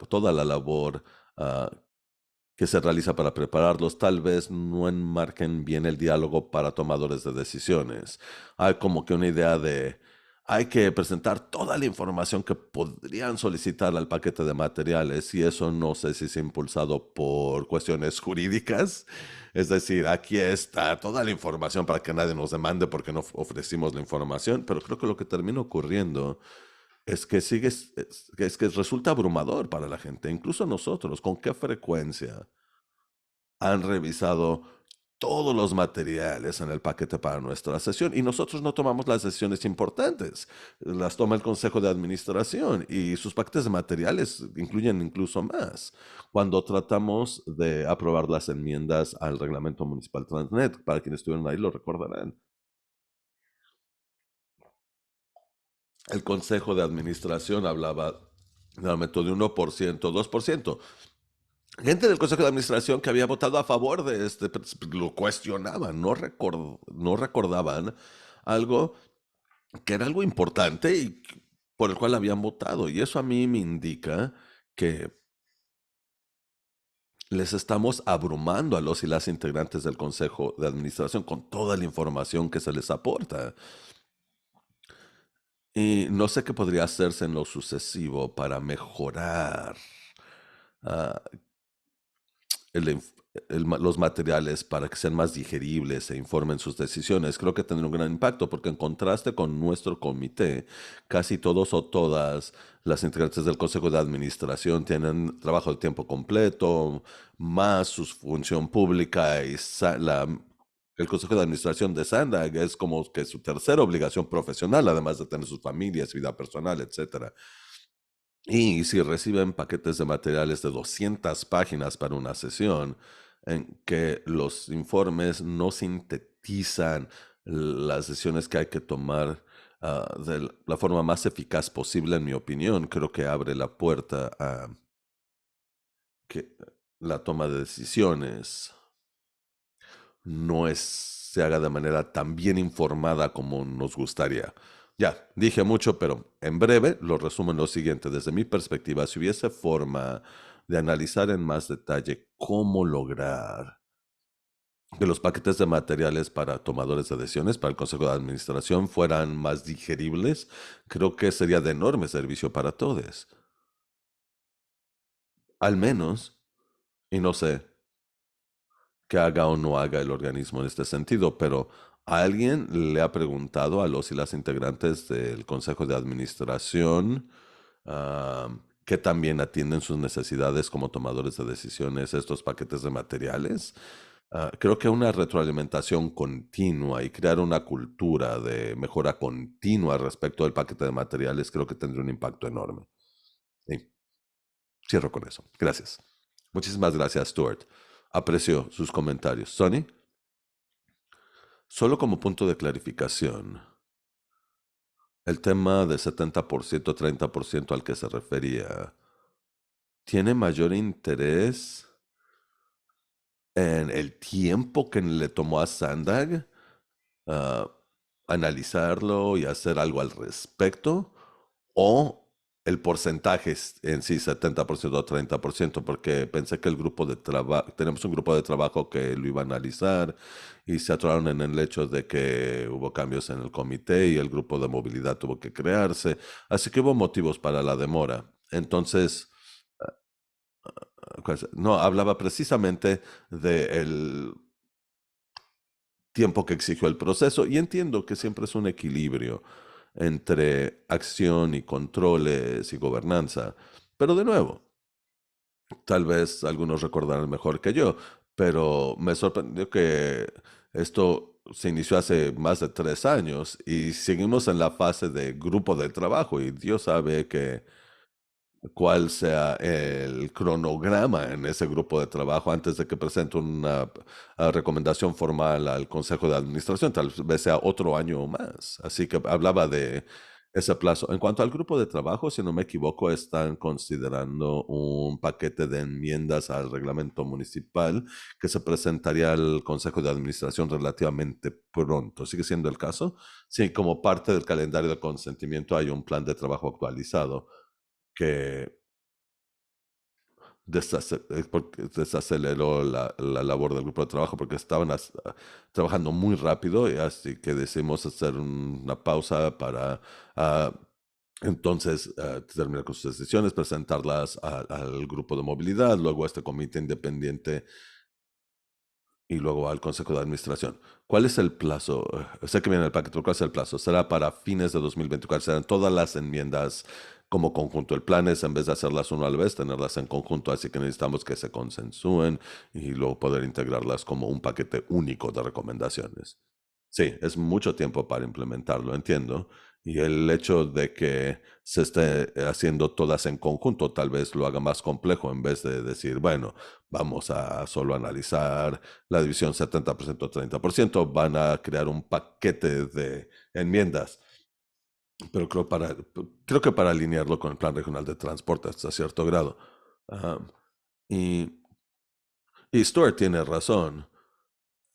toda la labor ah, que se realiza para prepararlos, tal vez no enmarquen bien el diálogo para tomadores de decisiones. Hay como que una idea de, hay que presentar toda la información que podrían solicitar al paquete de materiales y eso no sé si es impulsado por cuestiones jurídicas. Es decir, aquí está toda la información para que nadie nos demande porque no ofrecimos la información, pero creo que lo que termina ocurriendo es que es que resulta abrumador para la gente, incluso nosotros, con qué frecuencia han revisado todos los materiales en el paquete para nuestra sesión y nosotros no tomamos las decisiones importantes, las toma el Consejo de Administración y sus paquetes de materiales incluyen incluso más. Cuando tratamos de aprobar las enmiendas al reglamento municipal Transnet, para quienes estuvieron ahí lo recordarán, el Consejo de Administración hablaba de aumento de 1%, 2%. Gente del Consejo de Administración que había votado a favor de lo cuestionaban, no recordaban algo que era algo importante y por el cual habían votado. Y eso a mí me indica que les estamos abrumando a los y las integrantes del Consejo de Administración con toda la información que se les aporta. Y no sé qué podría hacerse en lo sucesivo para mejorar ah, el inf- los materiales para que sean más digeribles e informen sus decisiones. Creo que tendrá un gran impacto porque en contraste con nuestro comité, casi todos o todas las integrantes del Consejo de Administración tienen trabajo de tiempo completo, más su función pública y el Consejo de Administración de Sandag es como que su tercera obligación profesional, además de tener sus familias, vida personal, etcétera. Y si reciben paquetes de materiales de 200 páginas para una sesión, en que los informes no sintetizan las decisiones que hay que tomar de la forma más eficaz posible, en mi opinión, creo que abre la puerta que la toma de decisiones se haga de manera tan bien informada como nos gustaría. Ya, dije mucho, pero en breve lo resumo en lo siguiente. Desde mi perspectiva, si hubiese forma de analizar en más detalle cómo lograr que los paquetes de materiales para tomadores de decisiones, para el Consejo de Administración, fueran más digeribles, creo que sería de enorme servicio para todos. Al menos, y no sé qué haga o no haga el organismo en este sentido, pero alguien le ha preguntado a los y las integrantes del Consejo de Administración que también atienden sus necesidades como tomadores de decisiones estos paquetes de materiales. Creo que una retroalimentación continua y crear una cultura de mejora continua respecto del paquete de materiales creo que tendría un impacto enorme. Sí, cierro con eso. Gracias. Muchísimas gracias, Stuart. Aprecio sus comentarios. Sonny, solo como punto de clarificación, el tema de 70%, 30% al que se refería, ¿tiene mayor interés en el tiempo que le tomó a Sandag ah, analizarlo y hacer algo al respecto? ¿O el porcentaje en sí, 70% o 30%? Porque pensé que el grupo de trabajo, tenemos un grupo de trabajo que lo iba a analizar y se atoraron en el hecho de que hubo cambios en el comité y el grupo de movilidad tuvo que crearse. Así que hubo motivos para la demora. Entonces, no, hablaba precisamente del tiempo que exigió el proceso y entiendo que siempre es un equilibrio entre acción y controles y gobernanza. Pero de nuevo, tal vez algunos recordarán mejor que yo, pero me sorprendió que esto se inició hace más de 3 años y seguimos en la fase de grupo de trabajo y Dios sabe que cuál sea el cronograma en ese grupo de trabajo antes de que presente una recomendación formal al Consejo de Administración. Tal vez sea otro año o más. Así que hablaba de ese plazo. En cuanto al grupo de trabajo, si no me equivoco, están considerando un paquete de enmiendas al reglamento municipal que se presentaría al Consejo de Administración relativamente pronto. ¿Sigue siendo el caso? Sí, como parte del calendario de consentimiento hay un plan de trabajo actualizado que porque desaceleró la labor del grupo de trabajo porque estaban trabajando muy rápido y así que decidimos hacer una pausa para entonces terminar con sus decisiones, presentarlas al grupo de movilidad, luego a este comité independiente y luego al Consejo de Administración. ¿Cuál es el plazo? Sé que viene el paquete, pero ¿cuál es el plazo? ¿Será para fines de 2024? ¿Serán todas las enmiendas como conjunto? El plan es, en vez de hacerlas uno a la vez, tenerlas en conjunto, así que necesitamos que se consensúen y luego poder integrarlas como un paquete único de recomendaciones. Sí, es mucho tiempo para implementarlo, entiendo. Y el hecho de que se esté haciendo todas en conjunto tal vez lo haga más complejo en vez de decir, bueno, vamos a solo analizar la división 70%, 30%, van a crear un paquete de enmiendas. Pero creo que para alinearlo con el Plan Regional de Transporte hasta cierto grado. Ah, y, y Stuart tiene razón.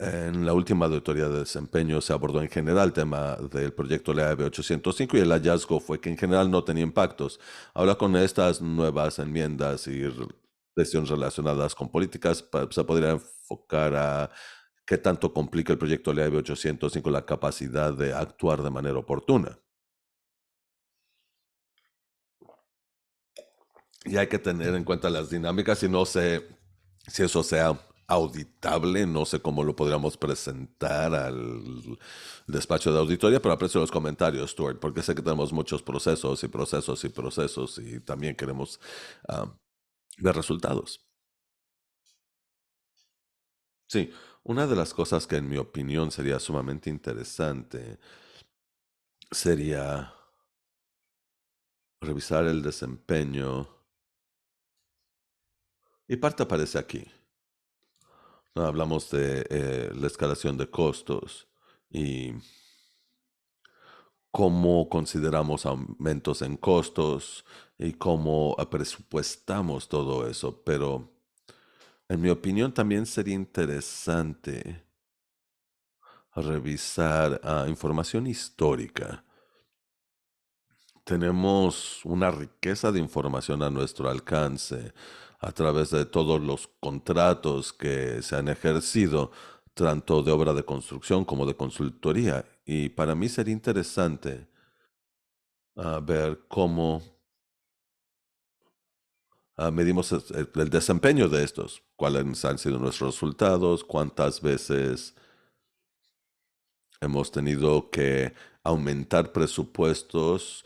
En la última auditoría de desempeño se abordó en general el tema del proyecto LAB 805 y el hallazgo fue que en general no tenía impactos. Ahora con estas nuevas enmiendas y decisiones relacionadas con políticas, se podría enfocar a qué tanto complica el proyecto LAB 805 la capacidad de actuar de manera oportuna. Y hay que tener en cuenta las dinámicas y no sé si eso sea auditable, no sé cómo lo podríamos presentar al despacho de auditoría, pero aprecio los comentarios, Stuart, porque sé que tenemos muchos procesos y procesos y procesos y también queremos ah, ver resultados. Sí, una de las cosas que en mi opinión sería sumamente interesante sería revisar el desempeño y parte aparece aquí. ¿No? Hablamos de la escalación de costos y cómo consideramos aumentos en costos y cómo presupuestamos todo eso. Pero En mi opinión, también sería interesante revisar información histórica. Tenemos una riqueza de información a nuestro alcance a través de todos los contratos que se han ejercido, tanto de obra de construcción como de consultoría. Y para mí sería interesante ver cómo medimos el desempeño de estos, cuáles han sido nuestros resultados, cuántas veces hemos tenido que aumentar presupuestos,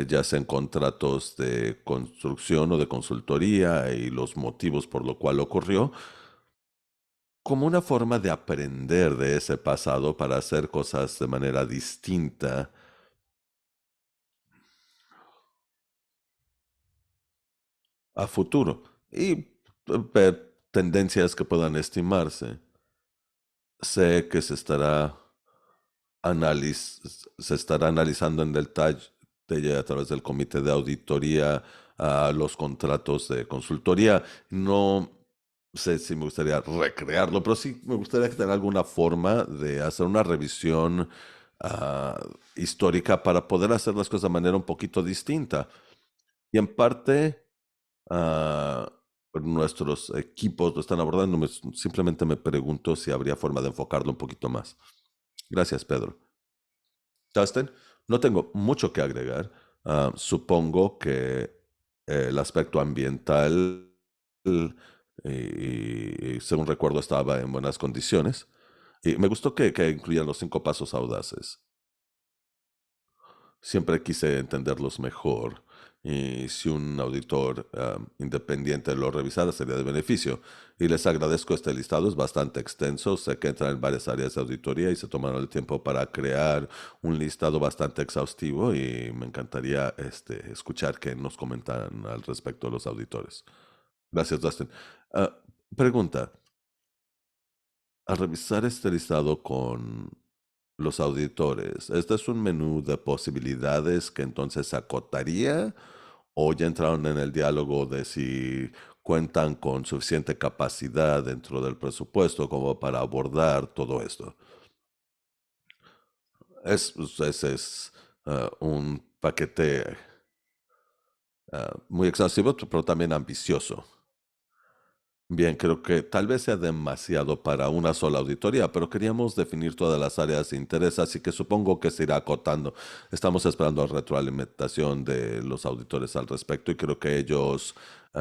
ya sea en contratos de construcción o de consultoría, y los motivos por lo cual ocurrió, como una forma de aprender de ese pasado para hacer cosas de manera distinta a futuro y ver tendencias que puedan estimarse. Sé que se estará analizando en detalle a través del comité de auditoría los contratos de consultoría. No sé si me gustaría recrearlo, pero sí me gustaría tener alguna forma de hacer una revisión ah, histórica para poder hacer las cosas de manera un poquito distinta. Y en parte, ah, nuestros equipos lo están abordando. Simplemente me pregunto si habría forma de enfocarlo un poquito más. Gracias, Pedro. Dustin, no tengo mucho que agregar. Supongo que el aspecto ambiental, según recuerdo, estaba en buenas condiciones. Y me gustó que incluyan los 5 pasos audaces. Siempre quise entenderlos mejor. Y si un auditor independiente lo revisara, sería de beneficio. Y les agradezco este listado, es bastante extenso. Sé que entra en varias áreas de auditoría y se tomaron el tiempo para crear un listado bastante exhaustivo. Y me encantaría escuchar qué nos comentan al respecto los auditores. Gracias, Dustin. Ah, pregunta: al revisar este listado con los auditores, ¿este es un menú de posibilidades que entonces acotaría o ya entraron en el diálogo de si cuentan con suficiente capacidad dentro del presupuesto como para abordar todo esto? Ese es un paquete muy exhaustivo, pero también ambicioso. Bien, creo que tal vez sea demasiado para una sola auditoría, pero queríamos definir todas las áreas de interés, así que supongo que se irá acotando. Estamos esperando la retroalimentación de los auditores al respecto y creo que ellos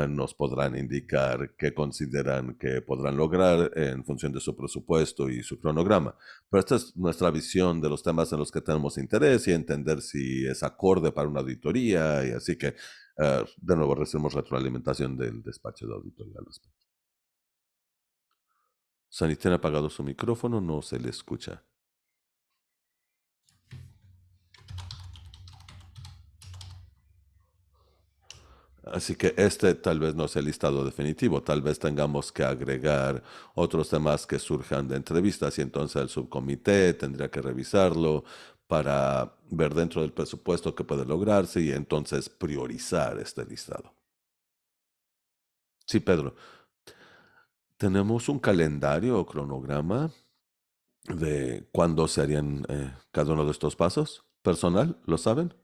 nos podrán indicar qué consideran que podrán lograr en función de su presupuesto y su cronograma. Pero esta es nuestra visión de los temas en los que tenemos interés y entender si es acorde para una auditoría, y así que de nuevo recibimos retroalimentación del despacho de auditoría al respecto. Sani tiene apagado su micrófono, no se le escucha. Así que este tal vez no es el listado definitivo, tal vez tengamos que agregar otros temas que surjan de entrevistas y entonces el subcomité tendría que revisarlo para ver dentro del presupuesto qué puede lograrse y entonces priorizar este listado. Sí, Pedro, tenemos un calendario o cronograma de cuándo se harían cada uno de estos pasos. ¿Personal? ¿Lo saben?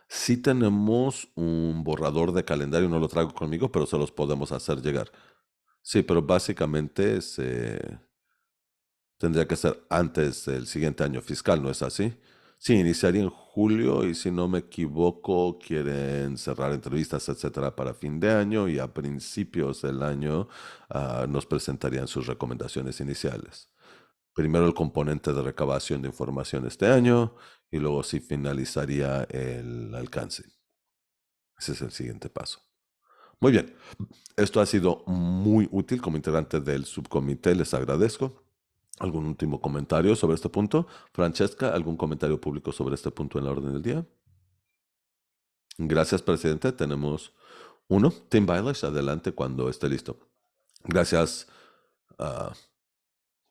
Sí tenemos un borrador de calendario, no lo traigo conmigo, pero se los podemos hacer llegar. Sí, pero básicamente tendría que ser antes del siguiente año fiscal, ¿no es así? Sí, iniciaría en julio y si no me equivoco, quieren cerrar entrevistas, etcétera, para fin de año y a principios del año nos presentarían sus recomendaciones iniciales. Primero el componente de recabación de información este año y luego sí finalizaría el alcance. Ese es el siguiente paso. Muy bien, esto ha sido muy útil como integrante del subcomité, les agradezco. ¿Algún último comentario sobre este punto? Francesca, ¿algún comentario público sobre este punto en la orden del día? Gracias, presidente. Tenemos uno. Tim Bailish, adelante cuando esté listo. Gracias, ah,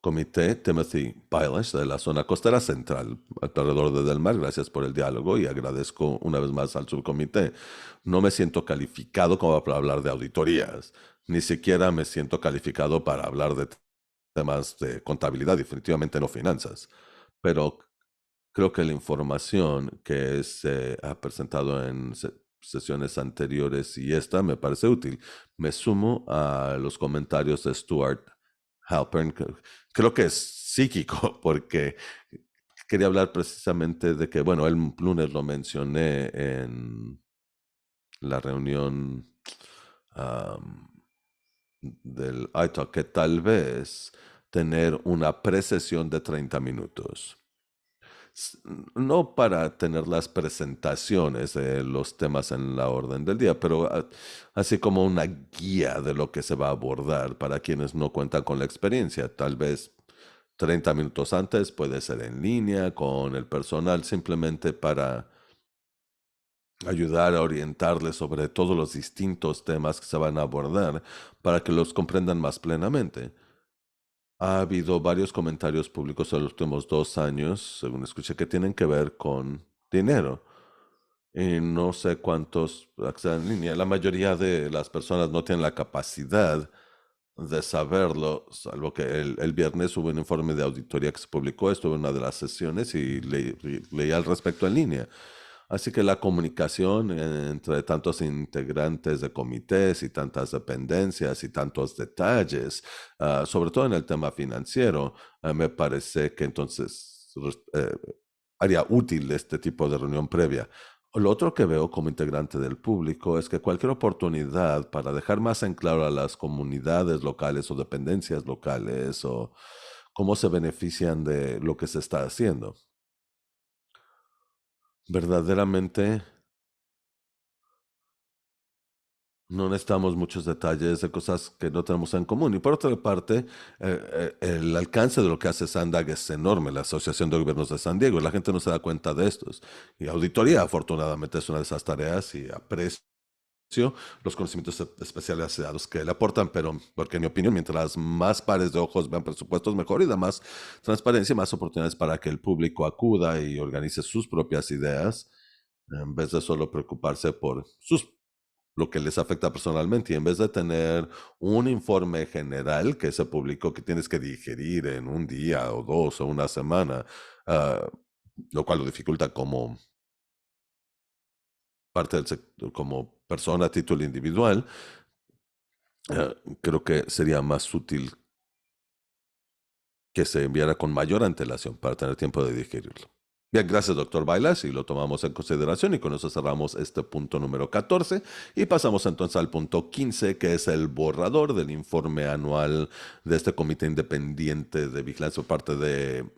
Comité Timothy Bailish de la zona costera central, alrededor de Del Mar. Gracias por el diálogo y agradezco una vez más al subcomité. No me siento calificado como para hablar de auditorías. Ni siquiera me siento calificado para hablar de temas de contabilidad, definitivamente no finanzas, pero creo que la información que se ha presentado en sesiones anteriores y esta me parece útil. Me sumo a los comentarios de Stuart Halpern. Creo que es psíquico porque quería hablar precisamente de que, bueno, el lunes lo mencioné en la reunión del iTalk, que tal vez tener una precesión de 30 minutos. No para tener las presentaciones de los temas en la orden del día, pero así como una guía de lo que se va a abordar para quienes no cuentan con la experiencia. Tal vez 30 minutos antes puede ser en línea con el personal, simplemente para ayudar a orientarles sobre todos los distintos temas que se van a abordar para que los comprendan más plenamente. Ha habido varios comentarios públicos en los últimos 2 años, según escuché, que tienen que ver con dinero. Y no sé cuántos acceden en línea. La mayoría de las personas no tienen la capacidad de saberlo, salvo que el viernes hubo un informe de auditoría que se publicó, estuve en una de las sesiones y leí al respecto en línea. Así que la comunicación entre tantos integrantes de comités y tantas dependencias y tantos detalles, sobre todo en el tema financiero, me parece que entonces haría útil este tipo de reunión previa. Lo otro que veo como integrante del público es que cualquier oportunidad para dejar más en claro a las comunidades locales o dependencias locales o cómo se benefician de lo que se está haciendo. Verdaderamente no necesitamos muchos detalles de cosas que no tenemos en común. Y por otra parte, el alcance de lo que hace SANDAG es enorme, la Asociación de Gobiernos de San Diego. La gente no se da cuenta de estos. Y auditoría, afortunadamente, es una de esas tareas y aprecio los conocimientos especializados que le aportan, pero porque en mi opinión, mientras más pares de ojos vean presupuestos, mejor y da más transparencia y más oportunidades para que el público acuda y organice sus propias ideas, en vez de solo preocuparse por lo que les afecta personalmente. Y en vez de tener un informe general que se publicó que tienes que digerir en un día o dos o una semana, ah, lo cual lo dificulta como parte del sector, como persona a título individual, creo que sería más útil que se enviara con mayor antelación para tener tiempo de digerirlo. Bien, gracias, doctor Bailas, y lo tomamos en consideración y con eso cerramos este punto número 14 y pasamos entonces al punto 15, que es el borrador del informe anual de este Comité Independiente de Vigilancia por parte de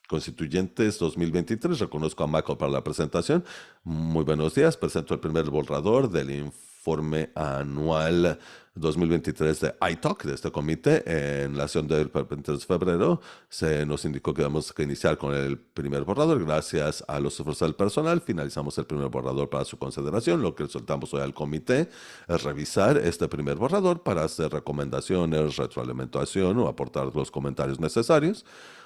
Constituyentes 2023. Reconozco a Michael para la presentación. Muy buenos días. Presento el primer borrador del informe anual 2023 de iTalk, de este comité. En la sesión del 23 de febrero se nos indicó que vamos a iniciar con el primer borrador. Gracias a los esfuerzos del personal, finalizamos el primer borrador para su consideración. Lo que soltamos hoy al comité es revisar este primer borrador para hacer recomendaciones, retroalimentación o aportar los comentarios necesarios.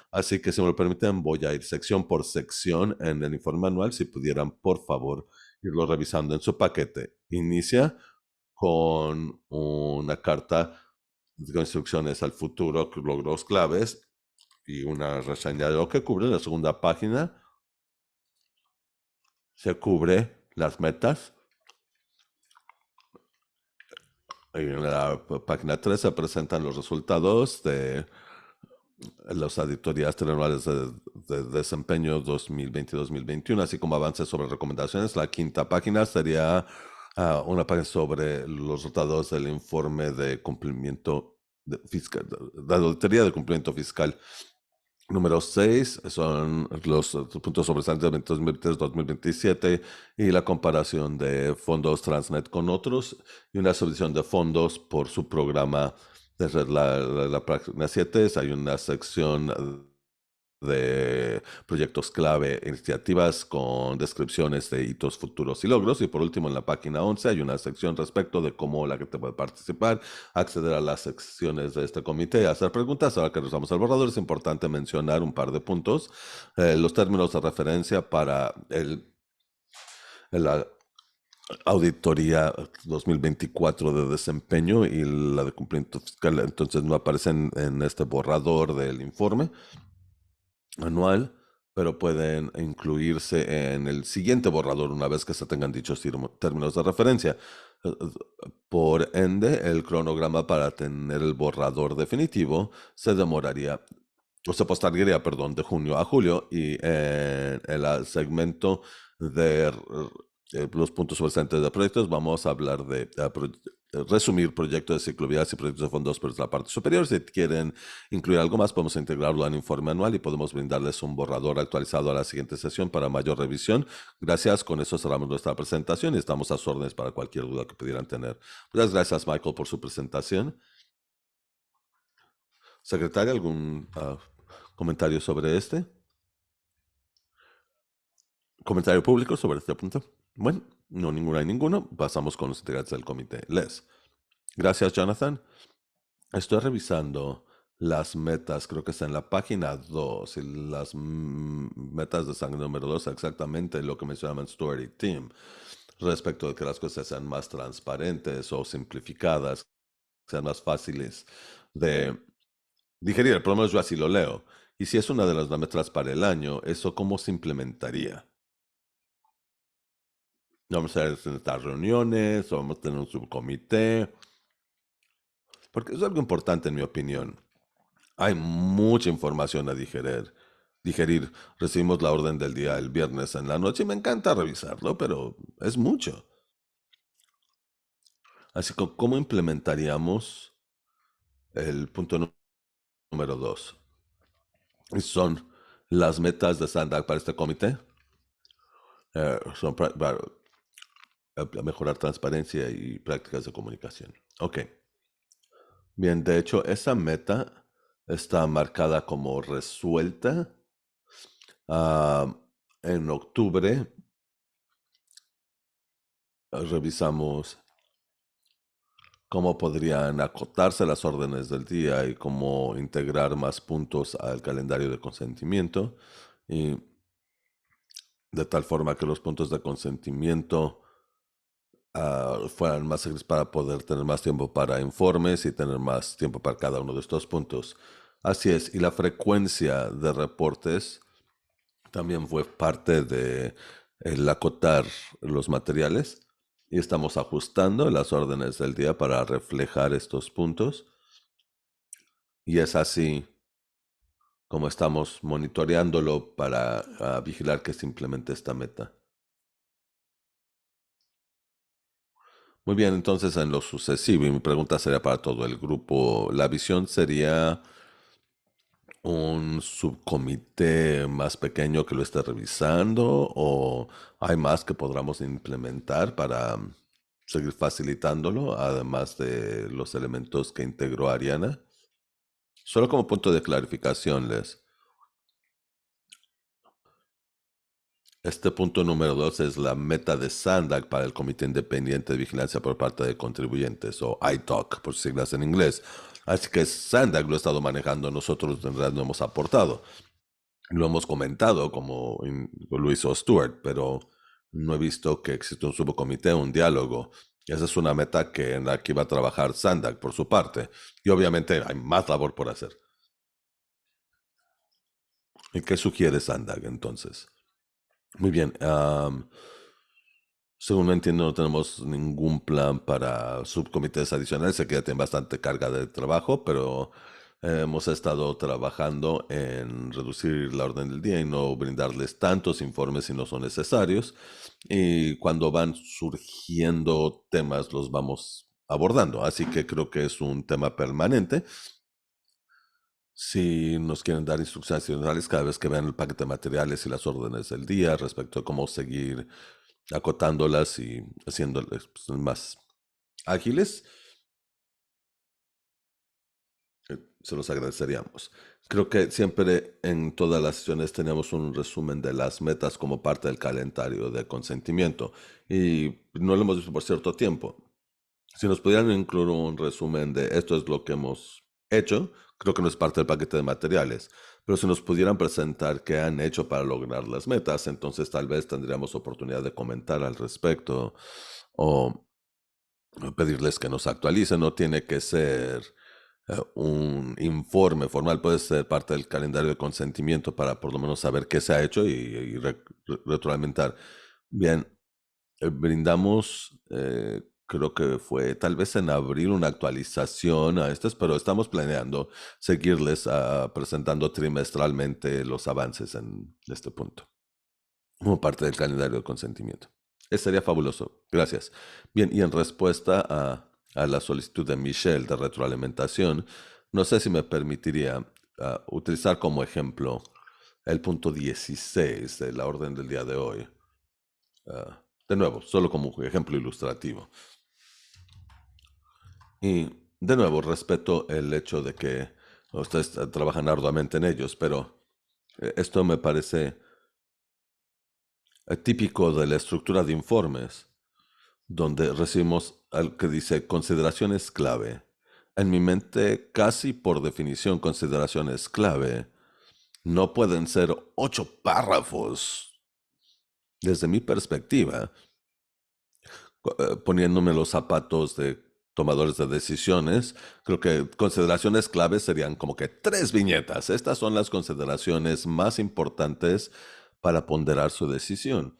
Así que si me lo permiten, voy a ir sección por sección en el informe anual. Si pudieran, por favor, irlo revisando en su paquete. Inicia con una carta de instrucciones al futuro, logros claves y una reseña de lo que cubre. En la segunda página se cubre las metas. Y en la página 3 se presentan los resultados de las auditorías trianuales de desempeño 2020-2021, así como avances sobre recomendaciones. La quinta página sería una página sobre los resultados del informe de cumplimiento fiscal, de auditoría de cumplimiento fiscal. Número 6 son los puntos sobresalientes de 2023-2027 y la comparación de fondos Transnet con otros y una subdivisión de fondos por su programa. Desde la página 7 hay una sección de proyectos clave, iniciativas con descripciones de hitos futuros y logros. Y por último, en la página 11 hay una sección respecto de cómo la gente puede participar, acceder a las secciones de este comité, hacer preguntas. Ahora que usamos el borrador, es importante mencionar un par de puntos. Los términos de referencia para el auditoría 2024 de desempeño y la de cumplimiento fiscal, entonces no aparecen en este borrador del informe anual, pero pueden incluirse en el siguiente borrador una vez que se tengan dichos términos de referencia. Por ende, el cronograma para tener el borrador definitivo se demoraría, o se postergaría, perdón, de junio a julio, y en el segmento de los puntos sobresalientes de proyectos vamos a hablar de resumir proyectos de ciclovías y proyectos de fondos por la parte superior. Si quieren incluir algo más, podemos integrarlo en informe anual y podemos brindarles un borrador actualizado a la siguiente sesión para mayor revisión. Gracias, con eso cerramos nuestra presentación y estamos a sus órdenes para cualquier duda que pudieran tener. Muchas gracias, Michael, por su presentación. Secretaria, ¿algún comentario sobre este? ¿Comentario público sobre este punto? Bueno, no hay ninguno. Pasamos con los integrantes del comité. Les. Gracias, Jonathan. Estoy revisando las metas, creo que está en la página 2, y las metas de sangre número 2, exactamente lo que mencionaba en Story Team, respecto de que las cosas sean más transparentes o simplificadas, sean más fáciles de digerir. Por lo menos yo así lo leo. Y si es una de las metas para el año, ¿eso cómo se implementaría? Vamos a hacer estas reuniones, o vamos a tener un subcomité, porque es algo importante en mi opinión. Hay mucha información a digerir. Recibimos la orden del día el viernes en la noche y me encanta revisarlo, pero es mucho. Así que, ¿cómo implementaríamos el punto número 2? Son las metas de Sandak para este comité. Son para mejorar transparencia y prácticas de comunicación. Ok. Bien, de hecho, esa meta está marcada como resuelta en octubre. Revisamos cómo podrían acotarse las órdenes del día y cómo integrar más puntos al calendario de consentimiento, y de tal forma que los puntos de consentimiento fueran más ágiles para poder tener más tiempo para informes y tener más tiempo para cada uno de estos puntos. Así es, y la frecuencia de reportes también fue parte de el acotar los materiales, y estamos ajustando las órdenes del día para reflejar estos puntos. Y es así como estamos monitoreándolo para vigilar que se implemente esta meta. Muy bien, entonces en lo sucesivo, y mi pregunta sería para todo el grupo, ¿la visión sería un subcomité más pequeño que lo esté revisando, o hay más que podamos implementar para seguir facilitándolo, además de los elementos que integró Ariana? Solo como punto de clarificación, Les. Este punto número 2 es la meta de SANDAG para el Comité Independiente de Vigilancia por parte de contribuyentes, o ITOC por siglas en inglés. Así que SANDAG lo ha estado manejando, nosotros en realidad no hemos aportado. Lo hemos comentado como lo hizo Stuart, pero no he visto que existe un subcomité, un diálogo. Esa es una meta que en la que va a trabajar SANDAG por su parte. Y obviamente hay más labor por hacer. ¿Y qué sugiere SANDAG entonces? Muy bien. Según me entiendo, no tenemos ningún plan para subcomités adicionales. Sé que ya tienen bastante carga de trabajo, pero hemos estado trabajando en reducir la orden del día y no brindarles tantos informes si no son necesarios. Y cuando van surgiendo temas, los vamos abordando. Así que creo que es un tema permanente. Si nos quieren dar instrucciones adicionales cada vez que vean el paquete de materiales y las órdenes del día respecto a cómo seguir acotándolas y haciéndolas pues, más ágiles, se los agradeceríamos. Creo que siempre en todas las sesiones tenemos un resumen de las metas como parte del calendario de consentimiento, y no lo hemos visto por cierto tiempo. Si nos pudieran incluir un resumen de esto es lo que hemos hecho, creo que no es parte del paquete de materiales, pero si nos pudieran presentar qué han hecho para lograr las metas, entonces tal vez tendríamos oportunidad de comentar al respecto o pedirles que nos actualicen. No tiene que ser un informe formal, puede ser parte del calendario de consentimiento para por lo menos saber qué se ha hecho y retroalimentar. Bien, brindamos, creo que fue tal vez en abril, una actualización a estas, pero estamos planeando seguirles presentando trimestralmente los avances en este punto, como parte del calendario de consentimiento. Eso sería fabuloso. Gracias. Bien, y en respuesta a la solicitud de Michelle de retroalimentación, no sé si me permitiría utilizar como ejemplo el punto 16 de la orden del día de hoy. De nuevo, solo como ejemplo ilustrativo. Y de nuevo, respeto el hecho de que ustedes trabajan arduamente en ellos, pero esto me parece típico de la estructura de informes, donde recibimos algo que dice consideraciones clave. En mi mente, casi por definición, consideraciones clave no pueden ser 8 párrafos. Desde mi perspectiva, poniéndome los zapatos de tomadores de decisiones, creo que consideraciones claves serían como que 3 viñetas. Estas son las consideraciones más importantes para ponderar su decisión.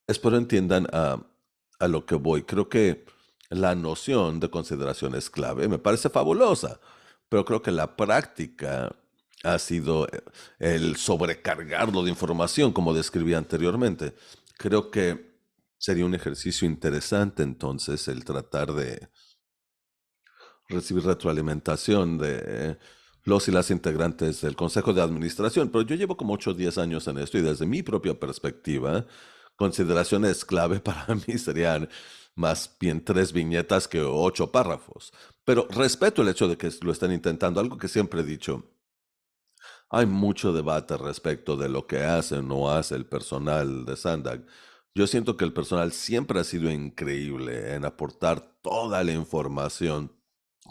Espero entiendan a lo que voy. Creo que la noción de consideración es clave. Me parece fabulosa, pero creo que la práctica ha sido el sobrecargarlo de información, como describí anteriormente. Creo que sería un ejercicio interesante entonces el tratar de recibir retroalimentación de los y las integrantes del Consejo de Administración, pero yo llevo como 8 o 10 años en esto y desde mi propia perspectiva, consideraciones clave para mí serían más bien 3 viñetas que 8 párrafos. Pero respeto el hecho de que lo estén intentando, algo que siempre he dicho. Hay mucho debate respecto de lo que hace o no hace el personal de Sandag. Yo siento que el personal siempre ha sido increíble en aportar toda la información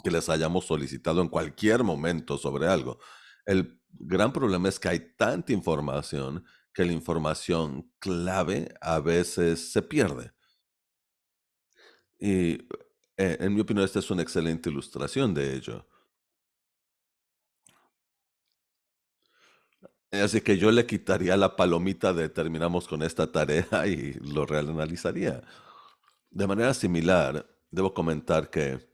que les hayamos solicitado en cualquier momento sobre algo. El gran problema es que hay tanta información que la información clave a veces se pierde. Y en mi opinión, esta es una excelente ilustración de ello. Así que yo le quitaría la palomita de terminamos con esta tarea y lo reanalizaría. De manera similar, debo comentar que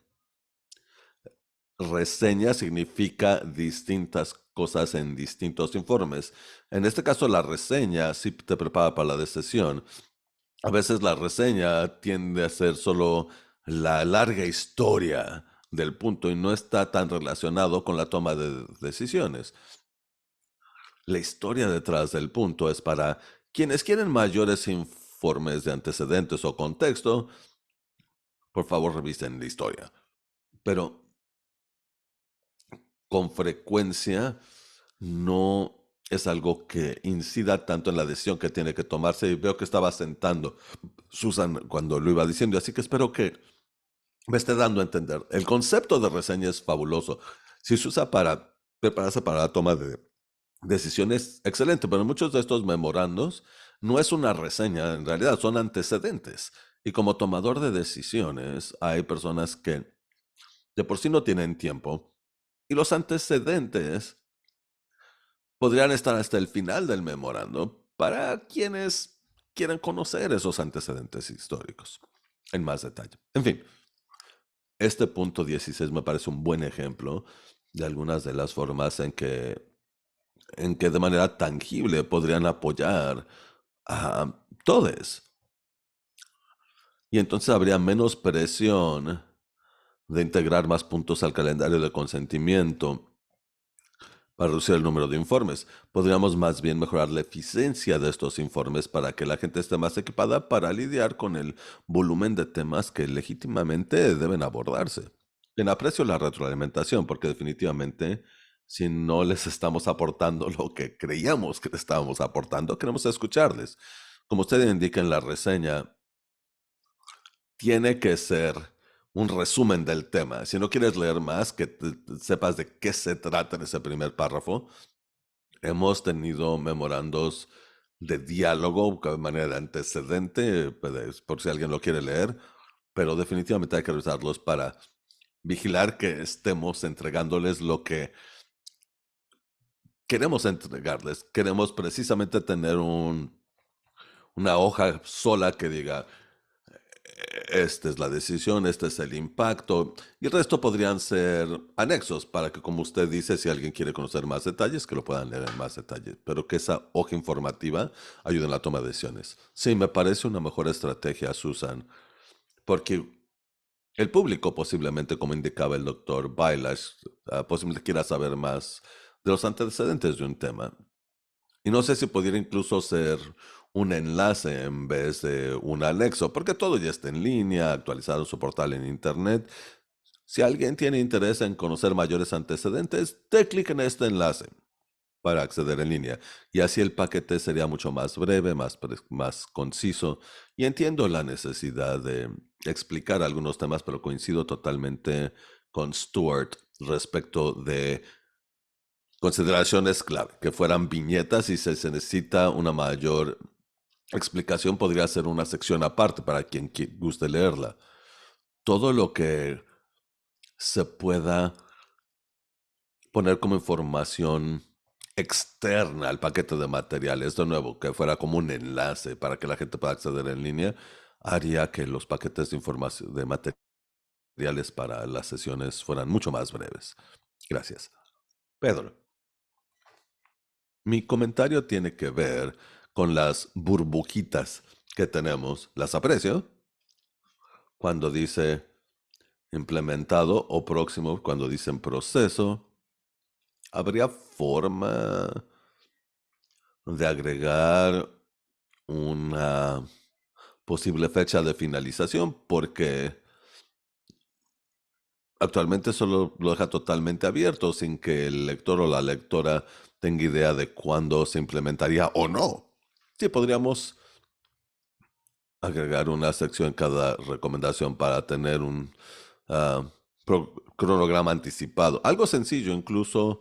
reseña significa distintas cosas en distintos informes. En este caso, la reseña sí te prepara para la decisión. A veces la reseña tiende a ser solo la larga historia del punto y no está tan relacionado con la toma de decisiones. La historia detrás del punto es para quienes quieren mayores informes de antecedentes o contexto, por favor revisen la historia. Pero con frecuencia no es algo que incida tanto en la decisión que tiene que tomarse. Y veo que estaba sentando Susan cuando lo iba diciendo, así que espero que me esté dando a entender. El concepto de reseña es fabuloso. Si se usa para prepararse para la toma de decisiones, excelente, pero muchos de estos memorandos no es una reseña, en realidad son antecedentes. Y como tomador de decisiones, hay personas que de por sí no tienen tiempo y los antecedentes podrían estar hasta el final del memorando para quienes quieran conocer esos antecedentes históricos en más detalle. En fin, este punto 16 me parece un buen ejemplo de algunas de las formas en que de manera tangible podrían apoyar a todos. Y entonces habría menos presión de integrar más puntos al calendario de consentimiento para reducir el número de informes. Podríamos más bien mejorar la eficiencia de estos informes para que la gente esté más equipada para lidiar con el volumen de temas que legítimamente deben abordarse. En aprecio la retroalimentación, porque definitivamente si no les estamos aportando lo que creíamos que les estábamos aportando, queremos escucharles. Como usted indica en la reseña, tiene que ser un resumen del tema. Si no quieres leer más, que sepas de qué se trata en ese primer párrafo. Hemos tenido memorandos de diálogo, de manera de antecedente, pues, por si alguien lo quiere leer, pero definitivamente hay que usarlos para vigilar que estemos entregándoles lo que queremos entregarles. Queremos precisamente tener una hoja sola que diga, esta es la decisión, este es el impacto, y el resto podrían ser anexos para que, como usted dice, si alguien quiere conocer más detalles, que lo puedan leer en más detalles, pero que esa hoja informativa ayude en la toma de decisiones. Sí, me parece una mejor estrategia, Susan, porque el público posiblemente, como indicaba el doctor Bailash, posiblemente quiera saber más de los antecedentes de un tema. Y no sé si pudiera incluso ser un enlace en vez de un anexo, porque todo ya está en línea, actualizado en su portal en Internet. Si alguien tiene interés en conocer mayores antecedentes, dé clic en este enlace para acceder en línea. Y así el paquete sería mucho más breve, más conciso. Y entiendo la necesidad de explicar algunos temas, pero coincido totalmente con Stuart respecto de consideraciones clave, que fueran viñetas y si se necesita una mayor explicación, podría ser una sección aparte para quien guste leerla. Todo lo que se pueda poner como información externa al paquete de materiales, de nuevo, que fuera como un enlace para que la gente pueda acceder en línea, haría que los paquetes de información de materiales para las sesiones fueran mucho más breves. Gracias. Pedro. Mi comentario tiene que ver con las burbujitas que tenemos. Las aprecio cuando dice implementado o próximo, cuando dicen proceso. ¿Habría forma de agregar una posible fecha de finalización? Porque actualmente solo lo deja totalmente abierto sin que el lector o la lectora tenga idea de cuándo se implementaría o no. Sí, podríamos agregar una sección en cada recomendación para tener un ah, cronograma anticipado. Algo sencillo, incluso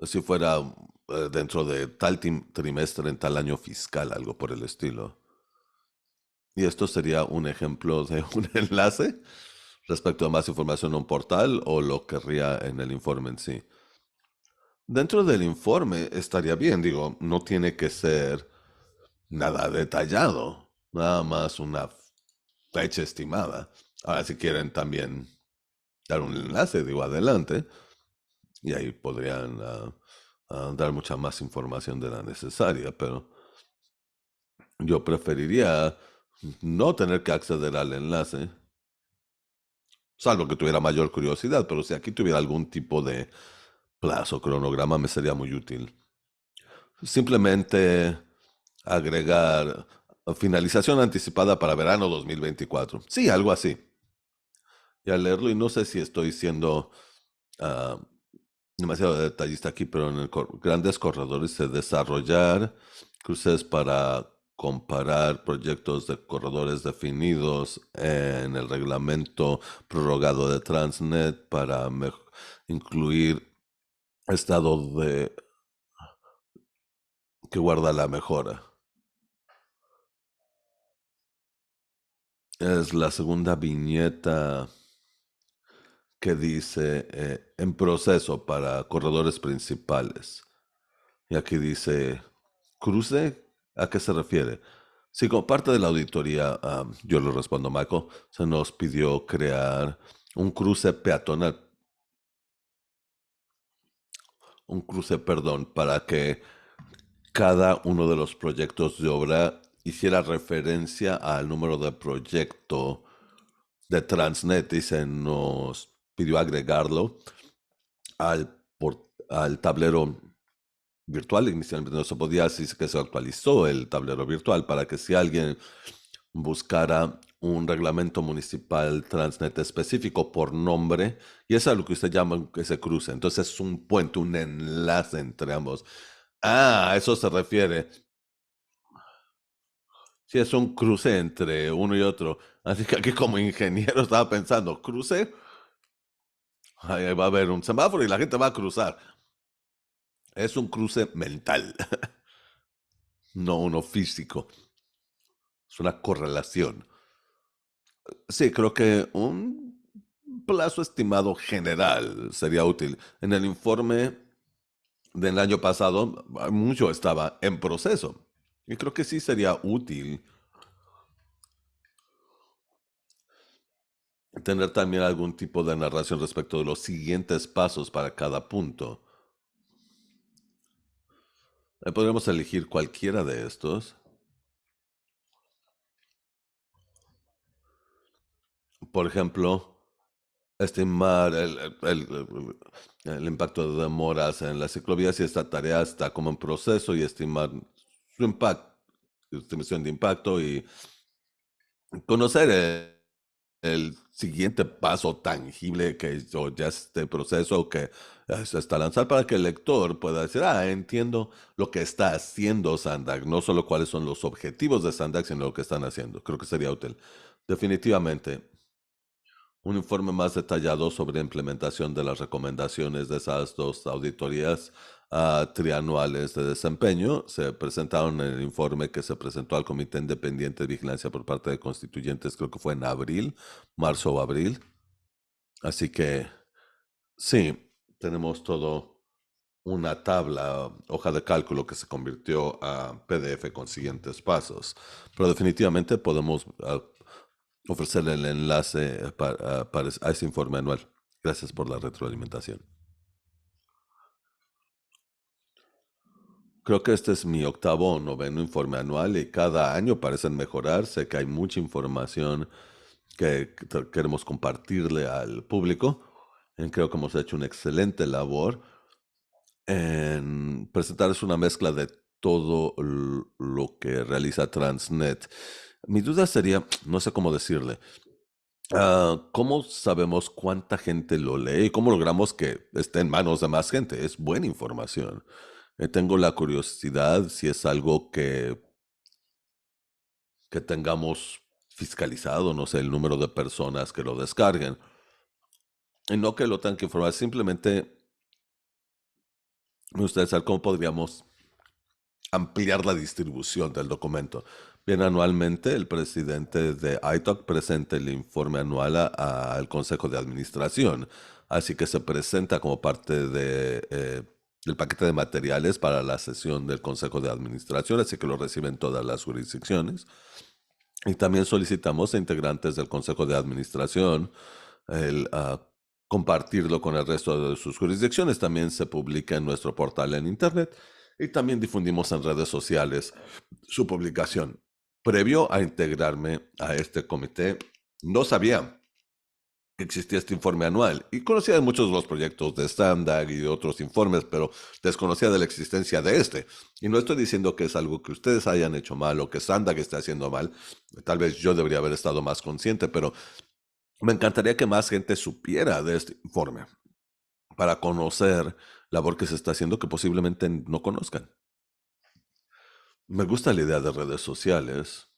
si fuera dentro de tal trimestre en tal año fiscal, algo por el estilo. Y esto sería un ejemplo de un enlace respecto a más información en un portal o lo querría en el informe en sí. Dentro del informe estaría bien, digo, no tiene que ser nada detallado, nada más una fecha estimada. Ahora, si quieren también dar un enlace, digo, adelante, y ahí podrían dar mucha más información de la necesaria, pero yo preferiría no tener que acceder al enlace, salvo que tuviera mayor curiosidad, pero si aquí tuviera algún tipo de plazo, cronograma, me sería muy útil. Simplemente agregar finalización anticipada para verano 2024. Sí, algo así. Y al leerlo, y no sé si estoy siendo ah, demasiado detallista aquí, pero en grandes corredores de desarrollar cruces para comparar proyectos de corredores definidos en el reglamento prorrogado de Transnet para incluir estado de que guarda la mejora. Es la segunda viñeta que dice en proceso para corredores principales. Y aquí dice, ¿cruce? ¿A qué se refiere? Sí, como parte de la auditoría, yo le respondo, Michael, se nos pidió crear un cruce peatonal, perdón, para que cada uno de los proyectos de obra hiciera referencia al número de proyecto de Transnet y se nos pidió agregarlo al tablero virtual. Inicialmente no se podía, así que se actualizó el tablero virtual para que si alguien buscara un reglamento municipal Transnet específico por nombre, y eso es lo que usted llama que se cruce. Entonces es un puente, un enlace entre ambos. Ah, a eso se refiere. Sí, es un cruce entre uno y otro. Así que aquí como ingeniero estaba pensando, cruce, ahí va a haber un semáforo y la gente va a cruzar. Es un cruce mental. no uno físico. Es una correlación. Sí, creo que un plazo estimado general sería útil. En el informe del año pasado, mucho estaba en proceso. Y creo que sí sería útil tener también algún tipo de narración respecto de los siguientes pasos para cada punto. Podríamos elegir cualquiera de estos. Por ejemplo, estimar el impacto de demoras en las ciclovías y esta tarea está como en proceso y estimar su impacto, estimación de impacto y conocer el siguiente paso tangible que ya esté en proceso o que se está lanzar para que el lector pueda decir, entiendo lo que está haciendo Sandak, no solo cuáles son los objetivos de Sandak, sino lo que están haciendo. Creo que sería útil. Definitivamente, un informe más detallado sobre la implementación de las recomendaciones de esas dos auditorías trianuales de desempeño se presentaron en el informe que se presentó al Comité Independiente de Vigilancia por parte de constituyentes, creo que fue en abril, marzo o abril. Así que sí, tenemos todo una tabla, hoja de cálculo que se convirtió a PDF con siguientes pasos. Pero definitivamente podemos ofrecerle el enlace a ese informe anual. Gracias por la retroalimentación. Creo que este es mi octavo o noveno informe anual y cada año parecen mejorar. Sé que hay mucha información que queremos compartirle al público. Creo que hemos hecho una excelente labor en presentarles una mezcla de todo lo que realiza Transnet. Mi duda sería, no sé cómo decirle, ¿cómo sabemos cuánta gente lo lee y cómo logramos que esté en manos de más gente? Es buena información. Tengo la curiosidad si es algo que tengamos fiscalizado, no sé, el número de personas que lo descarguen. Y no que lo tengan que informar, simplemente me gustaría saber cómo podríamos ampliar la distribución del documento. Bien, anualmente el presidente de ITOC presenta el informe anual al Consejo de Administración, así que se presenta como parte del paquete de materiales para la sesión del Consejo de Administración, así que lo reciben todas las jurisdicciones. Y también solicitamos a integrantes del Consejo de Administración el compartirlo con el resto de sus jurisdicciones. También se publica en nuestro portal en Internet y también difundimos en redes sociales su publicación. Previo a integrarme a este comité, no sabía que existía este informe anual y conocía de muchos de los proyectos de Standard y de otros informes, pero desconocía de la existencia de este. Y no estoy diciendo que es algo que ustedes hayan hecho mal o que Standard esté haciendo mal. Tal vez yo debería haber estado más consciente, pero me encantaría que más gente supiera de este informe para conocer la labor que se está haciendo que posiblemente no conozcan. Me gusta la idea de redes sociales,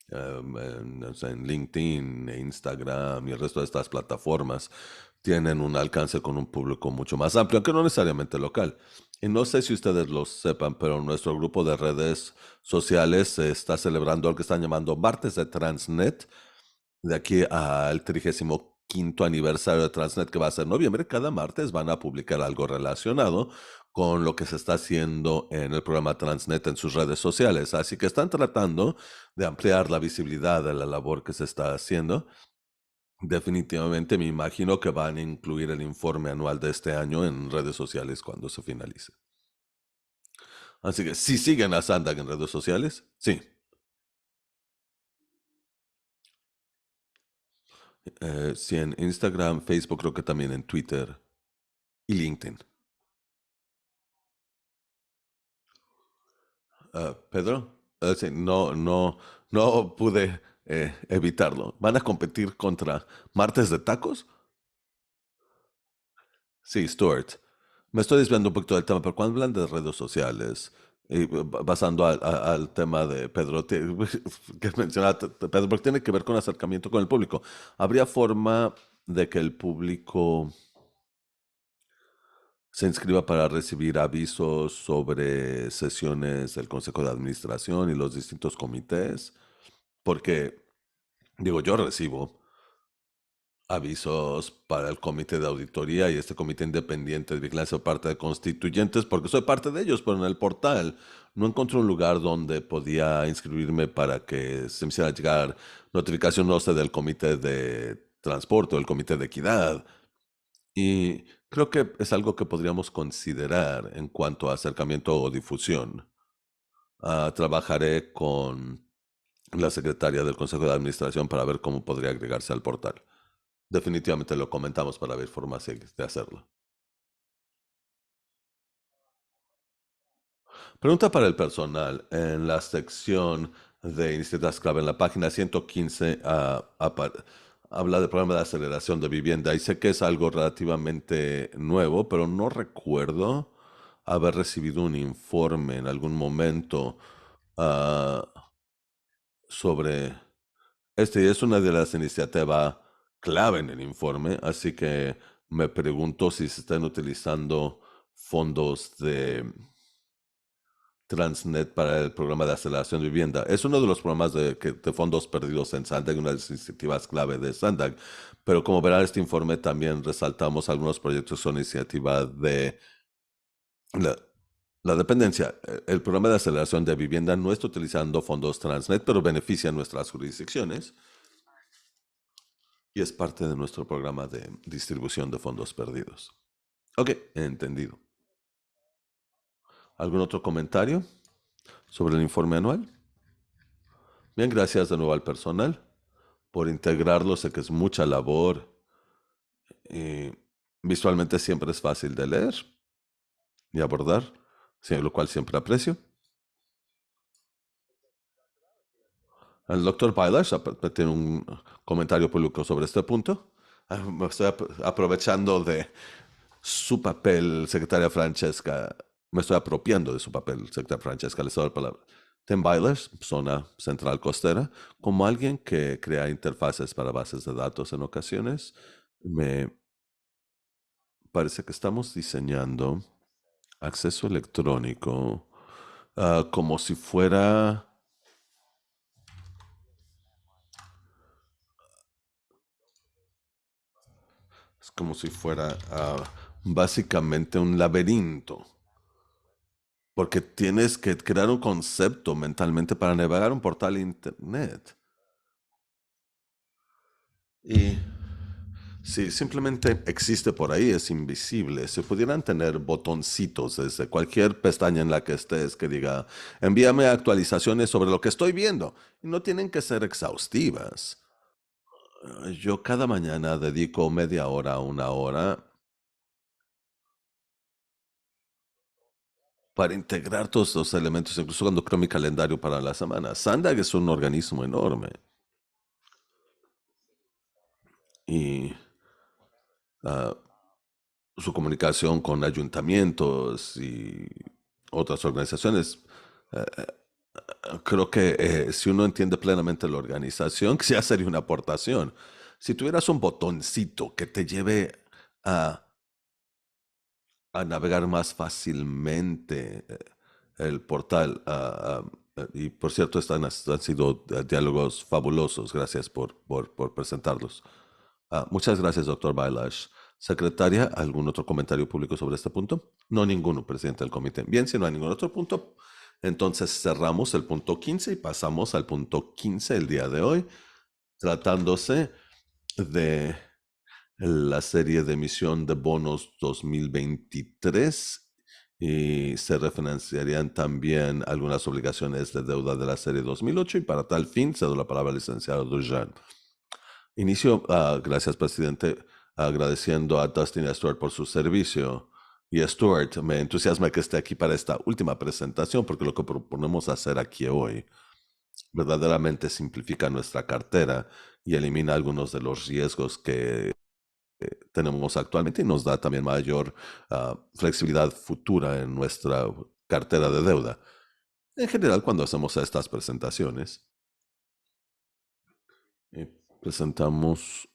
o sea, en LinkedIn, e Instagram y el resto de estas plataformas tienen un alcance con un público mucho más amplio, aunque no necesariamente local. Y no sé si ustedes lo sepan, pero nuestro grupo de redes sociales se está celebrando lo que están llamando Martes de Transnet, de aquí al 35º aniversario de Transnet, que va a ser en noviembre. Cada martes van a publicar algo relacionado con lo que se está haciendo en el programa Transnet en sus redes sociales. Así que están tratando de ampliar la visibilidad de la labor que se está haciendo. Definitivamente me imagino que van a incluir el informe anual de este año en redes sociales cuando se finalice. Así que si siguen a Sandak en redes sociales, sí. Sí, en Instagram, Facebook, creo que también en Twitter y LinkedIn. Pedro, sí, no pude evitarlo. ¿Van a competir contra Martes de Tacos? Sí, Stuart. Me estoy desviando un poquito del tema, pero cuando hablan de redes sociales, y basando al tema de Pedro, que mencionaba Pedro, porque tiene que ver con acercamiento con el público. ¿Habría forma de que el público se inscriba para recibir avisos sobre sesiones del Consejo de Administración y los distintos comités, porque, digo, yo recibo avisos para el comité de auditoría y este comité independiente de vigilancia por parte de constituyentes, porque soy parte de ellos, pero en el portal no encontré un lugar donde podía inscribirme para que se me hiciera llegar notificación, no sé, del comité de transporte o el comité de equidad. Y creo que es algo que podríamos considerar en cuanto a acercamiento o difusión. Trabajaré con la secretaria del Consejo de Administración para ver cómo podría agregarse al portal. Definitivamente lo comentamos para ver formas de hacerlo. Pregunta para el personal. En la sección de iniciativas clave, en la página 115, habla del programa de aceleración de vivienda. Y sé que es algo relativamente nuevo, pero no recuerdo haber recibido un informe en algún momento ah, sobre este. Y es una de las iniciativas clave en el informe, así que me pregunto si se están utilizando fondos de Transnet para el programa de aceleración de vivienda. Es uno de los programas de fondos perdidos en Sandag, una de las iniciativas clave de Sandag. Pero como verá este informe, también resaltamos algunos proyectos son iniciativa de la, la dependencia. El programa de aceleración de vivienda no está utilizando fondos Transnet, pero beneficia a nuestras jurisdicciones y es parte de nuestro programa de distribución de fondos perdidos. Ok, entendido. ¿Algún otro comentario sobre el informe anual? Bien, gracias de nuevo al personal por integrarlo. Sé que es mucha labor y visualmente siempre es fácil de leer y abordar, lo cual siempre aprecio. El doctor Bailash tiene un comentario público sobre este punto. Me estoy aprovechando de su papel, secretaria Francesca. Me estoy apropiando de su papel, secretaria Francesca. Le doy la palabra. Tim Bailash, zona central costera, como alguien que crea interfaces para bases de datos en ocasiones, me parece que estamos diseñando acceso electrónico como si fuera es como si fuera básicamente un laberinto, porque tienes que crear un concepto mentalmente para navegar un portal internet. Y si simplemente existe por ahí, es invisible. Si pudieran tener botoncitos desde cualquier pestaña en la que estés que diga, envíame actualizaciones sobre lo que estoy viendo. Y no tienen que ser exhaustivas. Yo cada mañana dedico media hora a una hora para integrar todos los elementos, incluso cuando creo mi calendario para la semana. Sandag es un organismo enorme y ah, su comunicación con ayuntamientos y otras organizaciones, creo que si uno entiende plenamente la organización, que sí sería una aportación. Si tuvieras un botoncito que te lleve a a navegar más fácilmente el portal. Y por cierto, han sido diálogos fabulosos. Gracias por presentarlos. Muchas gracias, doctor Bailash. Secretaria, ¿algún otro comentario público sobre este punto? No, ninguno, presidente del comité. Bien, si no hay ningún otro punto, entonces cerramos el punto 15 y pasamos al punto 15 el día de hoy, tratándose de la serie de emisión de bonos 2023 y se refinanciarían también algunas obligaciones de deuda de la serie 2008 y para tal fin cedo la palabra al licenciado Dujan. Inicio, gracias presidente, agradeciendo a Dustin y a Stuart por su servicio. Y a Stuart, me entusiasma que esté aquí para esta última presentación porque lo que proponemos hacer aquí hoy verdaderamente simplifica nuestra cartera y elimina algunos de los riesgos que tenemos actualmente y nos da también mayor flexibilidad futura en nuestra cartera de deuda. En general, cuando hacemos estas presentaciones, presentamos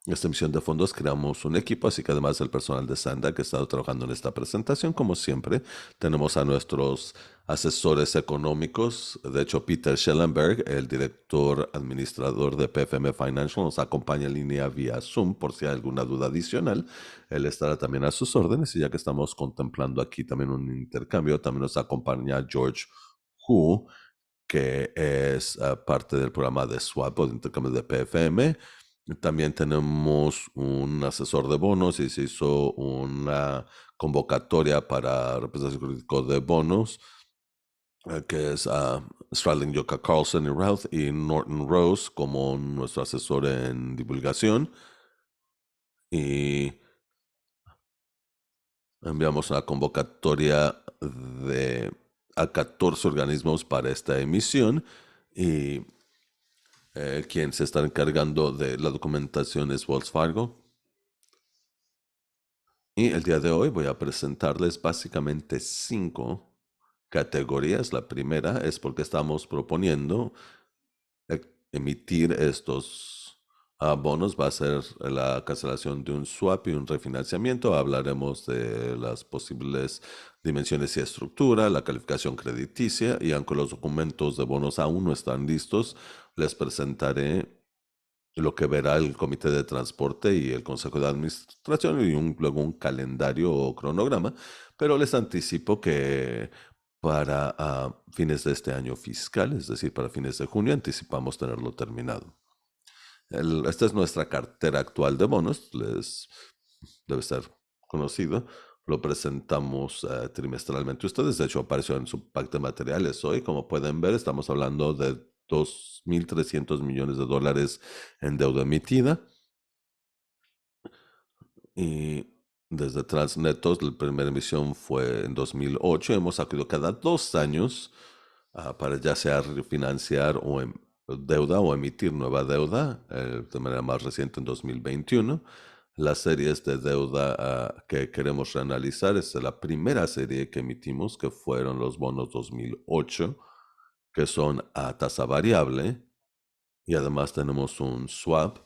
esta emisión de fondos creamos un equipo, así que además del personal de Sanda que ha estado trabajando en esta presentación, como siempre, tenemos a nuestros asesores económicos. De hecho, Peter Schellenberg, el director administrador de PFM Financial, nos acompaña en línea vía Zoom por si hay alguna duda adicional. Él estará también a sus órdenes y ya que estamos contemplando aquí también un intercambio, también nos acompaña George Hu, que es parte del programa de swap o de intercambio de PFM. También tenemos un asesor de bonos y se hizo una convocatoria para representación jurídico de bonos, que es Stradling Yoka Carlson y Routh y Norton Rose como nuestro asesor en divulgación. Y enviamos una convocatoria a 14 organismos para esta emisión y quien se está encargando de la documentación es Wells Fargo. Y el día de hoy voy a presentarles básicamente 5 categorías. La primera es porque estamos proponiendo emitir estos bonos. Va a ser la cancelación de un swap y un refinanciamiento. Hablaremos de las posibles dimensiones y estructura, la calificación crediticia, y aunque los documentos de bonos aún no están listos, les presentaré lo que verá el Comité de Transporte y el Consejo de Administración y luego un calendario o cronograma, pero les anticipo que para fines de este año fiscal, es decir, para fines de junio, anticipamos tenerlo terminado. Esta es nuestra cartera actual de bonos, les debe ser conocido. Lo presentamos trimestralmente. Ustedes, de hecho, apareció en su pack de materiales hoy. Como pueden ver, estamos hablando de 2.300 millones de dólares en deuda emitida. Y desde Transnetos, la primera emisión fue en 2008. Hemos acudido cada 2 años para ya sea refinanciar deuda o emitir nueva deuda, de manera más reciente en 2021. Las series de deuda que queremos reanalizar es la primera serie que emitimos, que fueron los bonos 2008, que son a tasa variable, y además tenemos un swap,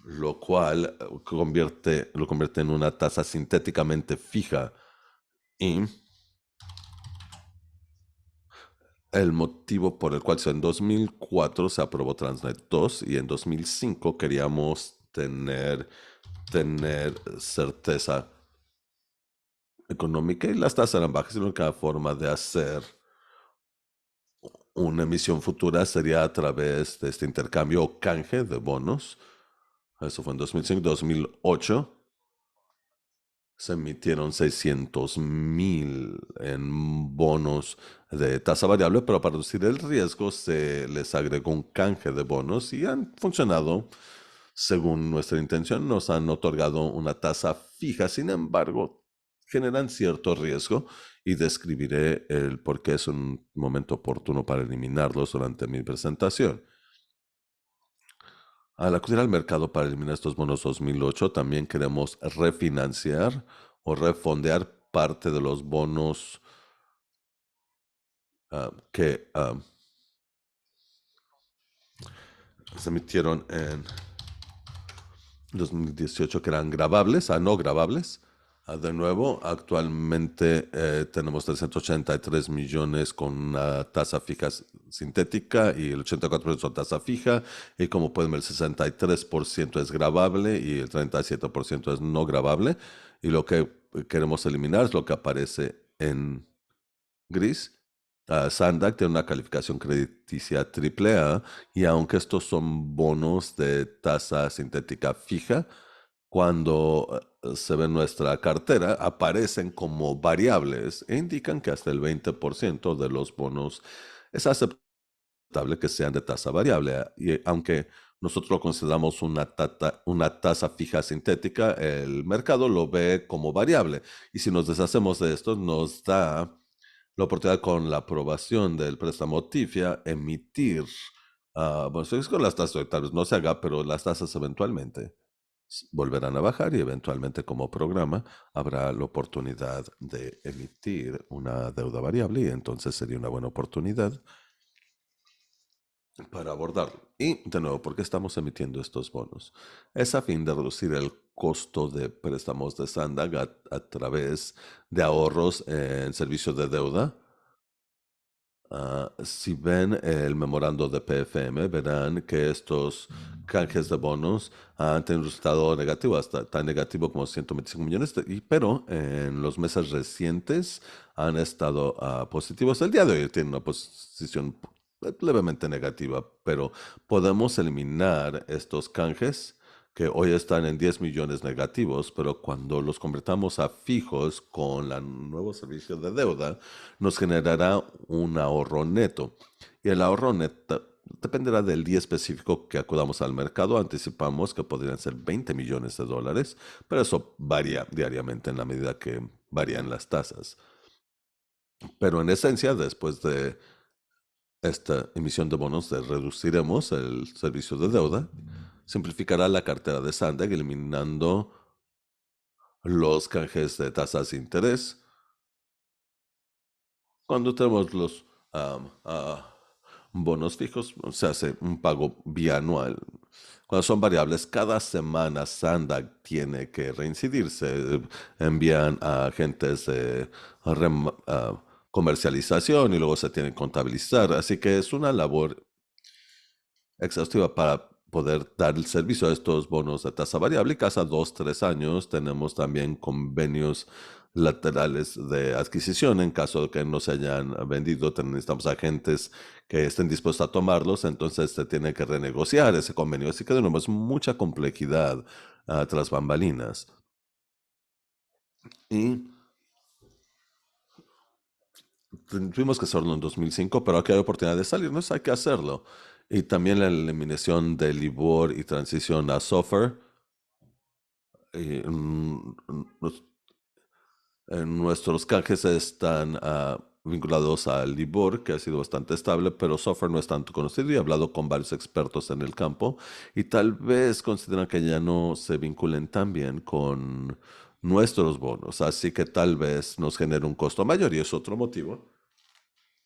lo cual lo convierte en una tasa sintéticamente fija. Y el motivo por el cual en 2004 se aprobó Transnet 2 y en 2005 queríamos tener certeza económica y las tasas eran bajas, y la única forma de hacer una emisión futura sería a través de este intercambio o canje de bonos. Eso fue en 2005. 2008 se emitieron 600,000 en bonos de tasa variable, pero para reducir el riesgo se les agregó un canje de bonos y han funcionado según nuestra intención. Nos han otorgado una tasa fija, sin embargo, generan cierto riesgo y describiré el por qué es un momento oportuno para eliminarlos durante mi presentación. Al acudir al mercado para eliminar estos bonos 2008, también queremos refinanciar o refondear parte de los bonos que se emitieron en 2018, que eran gravables, no gravables. De nuevo, actualmente tenemos 383 millones con una tasa fija sintética y el 84% son tasa fija. Y como pueden ver, el 63% es gravable y el 37% es no gravable. Y lo que queremos eliminar es lo que aparece en gris. Sandac tiene una calificación crediticia AAA, y aunque estos son bonos de tasa sintética fija, cuando se ve nuestra cartera, aparecen como variables e indican que hasta el 20% de los bonos es aceptable que sean de tasa variable. Y aunque nosotros lo consideramos una tasa fija sintética, el mercado lo ve como variable. Y si nos deshacemos de esto, nos da la oportunidad, con la aprobación del préstamo TIFIA, emitir, bueno, es con las tasas, tal vez no se haga, pero las tasas eventualmente volverán a bajar y eventualmente como programa habrá la oportunidad de emitir una deuda variable y entonces sería una buena oportunidad para abordarlo. Y de nuevo, ¿por qué estamos emitiendo estos bonos? Es a fin de reducir el costo de préstamos de Sandag a través de ahorros en servicios de deuda. Si ven el memorando de PFM, verán que estos canjes de bonos han tenido un resultado negativo, hasta tan negativo como 125 millones, pero en los meses recientes han estado positivos. El día de hoy tiene una posición levemente negativa, pero podemos eliminar estos canjes que hoy están en 10 millones negativos, pero cuando los convertamos a fijos con el nuevo servicio de deuda, nos generará un ahorro neto. Y el ahorro neto dependerá del día específico que acudamos al mercado. Anticipamos que podrían ser 20 millones de dólares, pero eso varía diariamente en la medida que varían las tasas. Pero en esencia, después de esta emisión de bonos, reduciremos el servicio de deuda, simplificará la cartera de Sandag, eliminando los canjes de tasas de interés. Cuando tenemos los bonos fijos, se hace un pago bianual. Cuando son variables, cada semana Sandag tiene que reincidirse. Envían a agentes de comercialización y luego se tienen que contabilizar. Así que es una labor exhaustiva para poder dar el servicio a estos bonos de tasa variable. Y cada 2, 3 años tenemos también convenios laterales de adquisición en caso de que no se hayan vendido. Necesitamos agentes que estén dispuestos a tomarlos, entonces se tiene que renegociar ese convenio. Así que de nuevo es mucha complejidad tras bambalinas. Y tuvimos que hacerlo en 2005, pero aquí hay oportunidad de salirnos, hay que hacerlo. Y también la eliminación del LIBOR y transición a SOFR. Y, nuestros canjes están vinculados al LIBOR, que ha sido bastante estable, pero software no es tanto conocido y he hablado con varios expertos en el campo y tal vez consideran que ya no se vinculen tan bien con nuestros bonos, así que tal vez nos genere un costo mayor y es otro motivo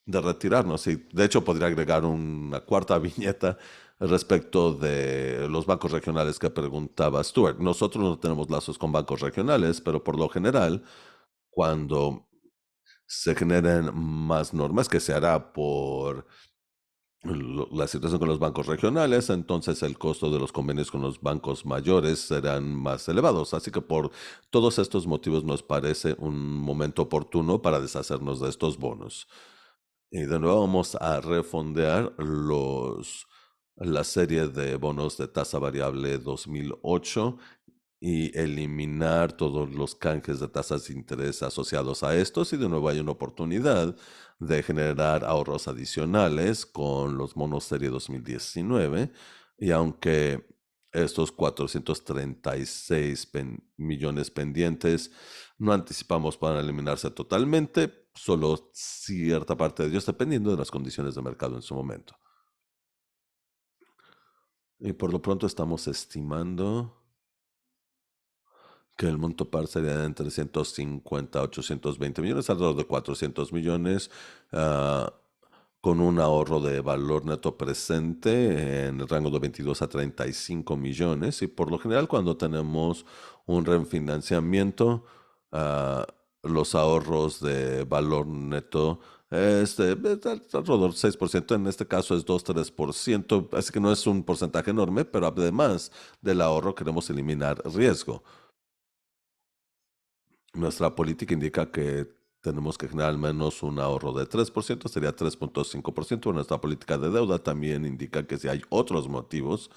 de retirarnos. Y de hecho podría agregar una cuarta viñeta respecto de los bancos regionales que preguntaba Stuart. Nosotros no tenemos lazos con bancos regionales, pero por lo general cuando se generen más normas, que se hará por la situación con los bancos regionales, entonces el costo de los convenios con los bancos mayores serán más elevados. Así que por todos estos motivos nos parece un momento oportuno para deshacernos de estos bonos. Y de nuevo vamos a refondear la serie de bonos de tasa variable 2008 y eliminar todos los canjes de tasas de interés asociados a estos y de nuevo hay una oportunidad de generar ahorros adicionales con los bonos serie 2019 y aunque estos 436 millones pendientes no anticipamos para eliminarse totalmente, solo cierta parte de ellos dependiendo de las condiciones de mercado en su momento. Y por lo pronto estamos estimando que el monto par sería de entre 150 a 820 millones, alrededor de 400 millones, con un ahorro de valor neto presente en el rango de 22 a 35 millones. Y por lo general, cuando tenemos un refinanciamiento, los ahorros de valor neto es de alrededor del 6%, en este caso es 2, 3%, así que no es un porcentaje enorme, pero además del ahorro queremos eliminar riesgo. Nuestra política indica que tenemos que generar al menos un ahorro de 3%, sería 3,5%. Nuestra política de deuda también indica que si hay otros motivos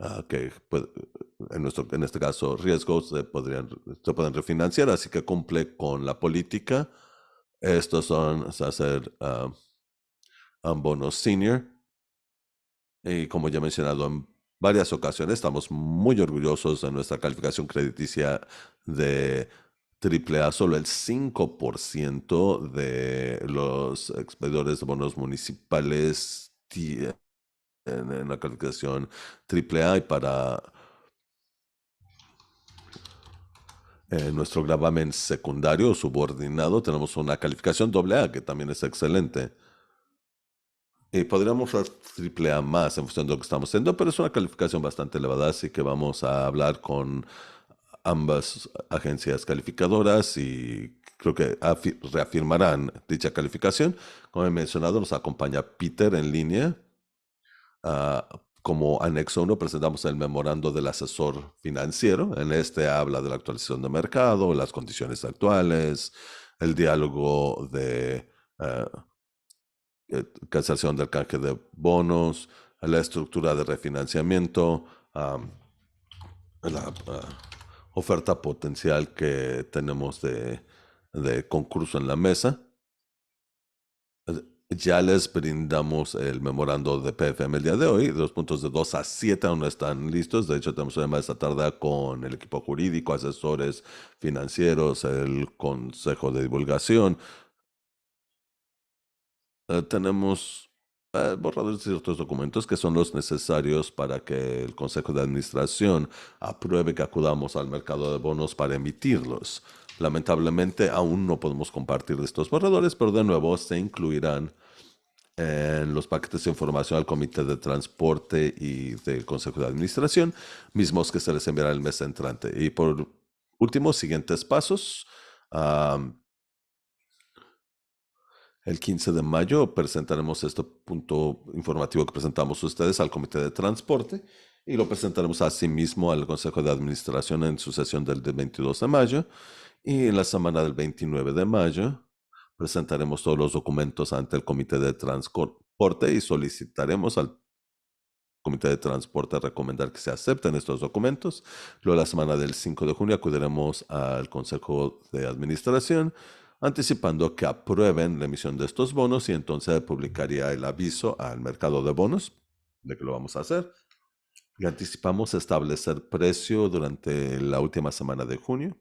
en este caso, riesgos se pueden refinanciar, así que cumple con la política. Estos son hacer bonos senior. Y como ya he mencionado en varias ocasiones, estamos muy orgullosos de nuestra calificación crediticia de AAA. Solo el 5% de los expedidores de bonos municipales en la calificación AAA y para nuestro gravamen secundario o subordinado tenemos una calificación AA que también es excelente. Y podríamos dar triple A más en función de lo que estamos haciendo, pero es una calificación bastante elevada, así que vamos a hablar con ambas agencias calificadoras y creo que reafirmarán dicha calificación. Como he mencionado, nos acompaña Peter en línea. Como anexo 1 presentamos el memorando del asesor financiero. En este habla de la actualización de mercado, las condiciones actuales, el diálogo de cancelación del canje de bonos, la estructura de refinanciamiento, la oferta potencial que tenemos de concurso en la mesa. Ya les brindamos el memorando de PFM el día de hoy. Los puntos de 2 a 7 aún no están listos. De hecho, tenemos una llamada esta tarde con el equipo jurídico, asesores financieros, el consejo de divulgación. Tenemos borradores de ciertos documentos que son los necesarios para que el consejo de administración apruebe que acudamos al mercado de bonos para emitirlos. Lamentablemente, aún no podemos compartir estos borradores, pero de nuevo se incluirán en los paquetes de información al Comité de Transporte y del Consejo de Administración, mismos que se les enviará el mes entrante. Y por último, siguientes pasos. El 15 de mayo presentaremos este punto informativo que presentamos ustedes al Comité de Transporte y lo presentaremos asimismo al Consejo de Administración en su sesión del 22 de mayo. Y en la semana del 29 de mayo presentaremos todos los documentos ante el Comité de Transporte y solicitaremos al Comité de Transporte recomendar que se acepten estos documentos. Luego, la semana del 5 de junio, acudiremos al Consejo de Administración anticipando que aprueben la emisión de estos bonos y entonces publicaría el aviso al mercado de bonos de que lo vamos a hacer. Y anticipamos establecer precio durante la última semana de junio.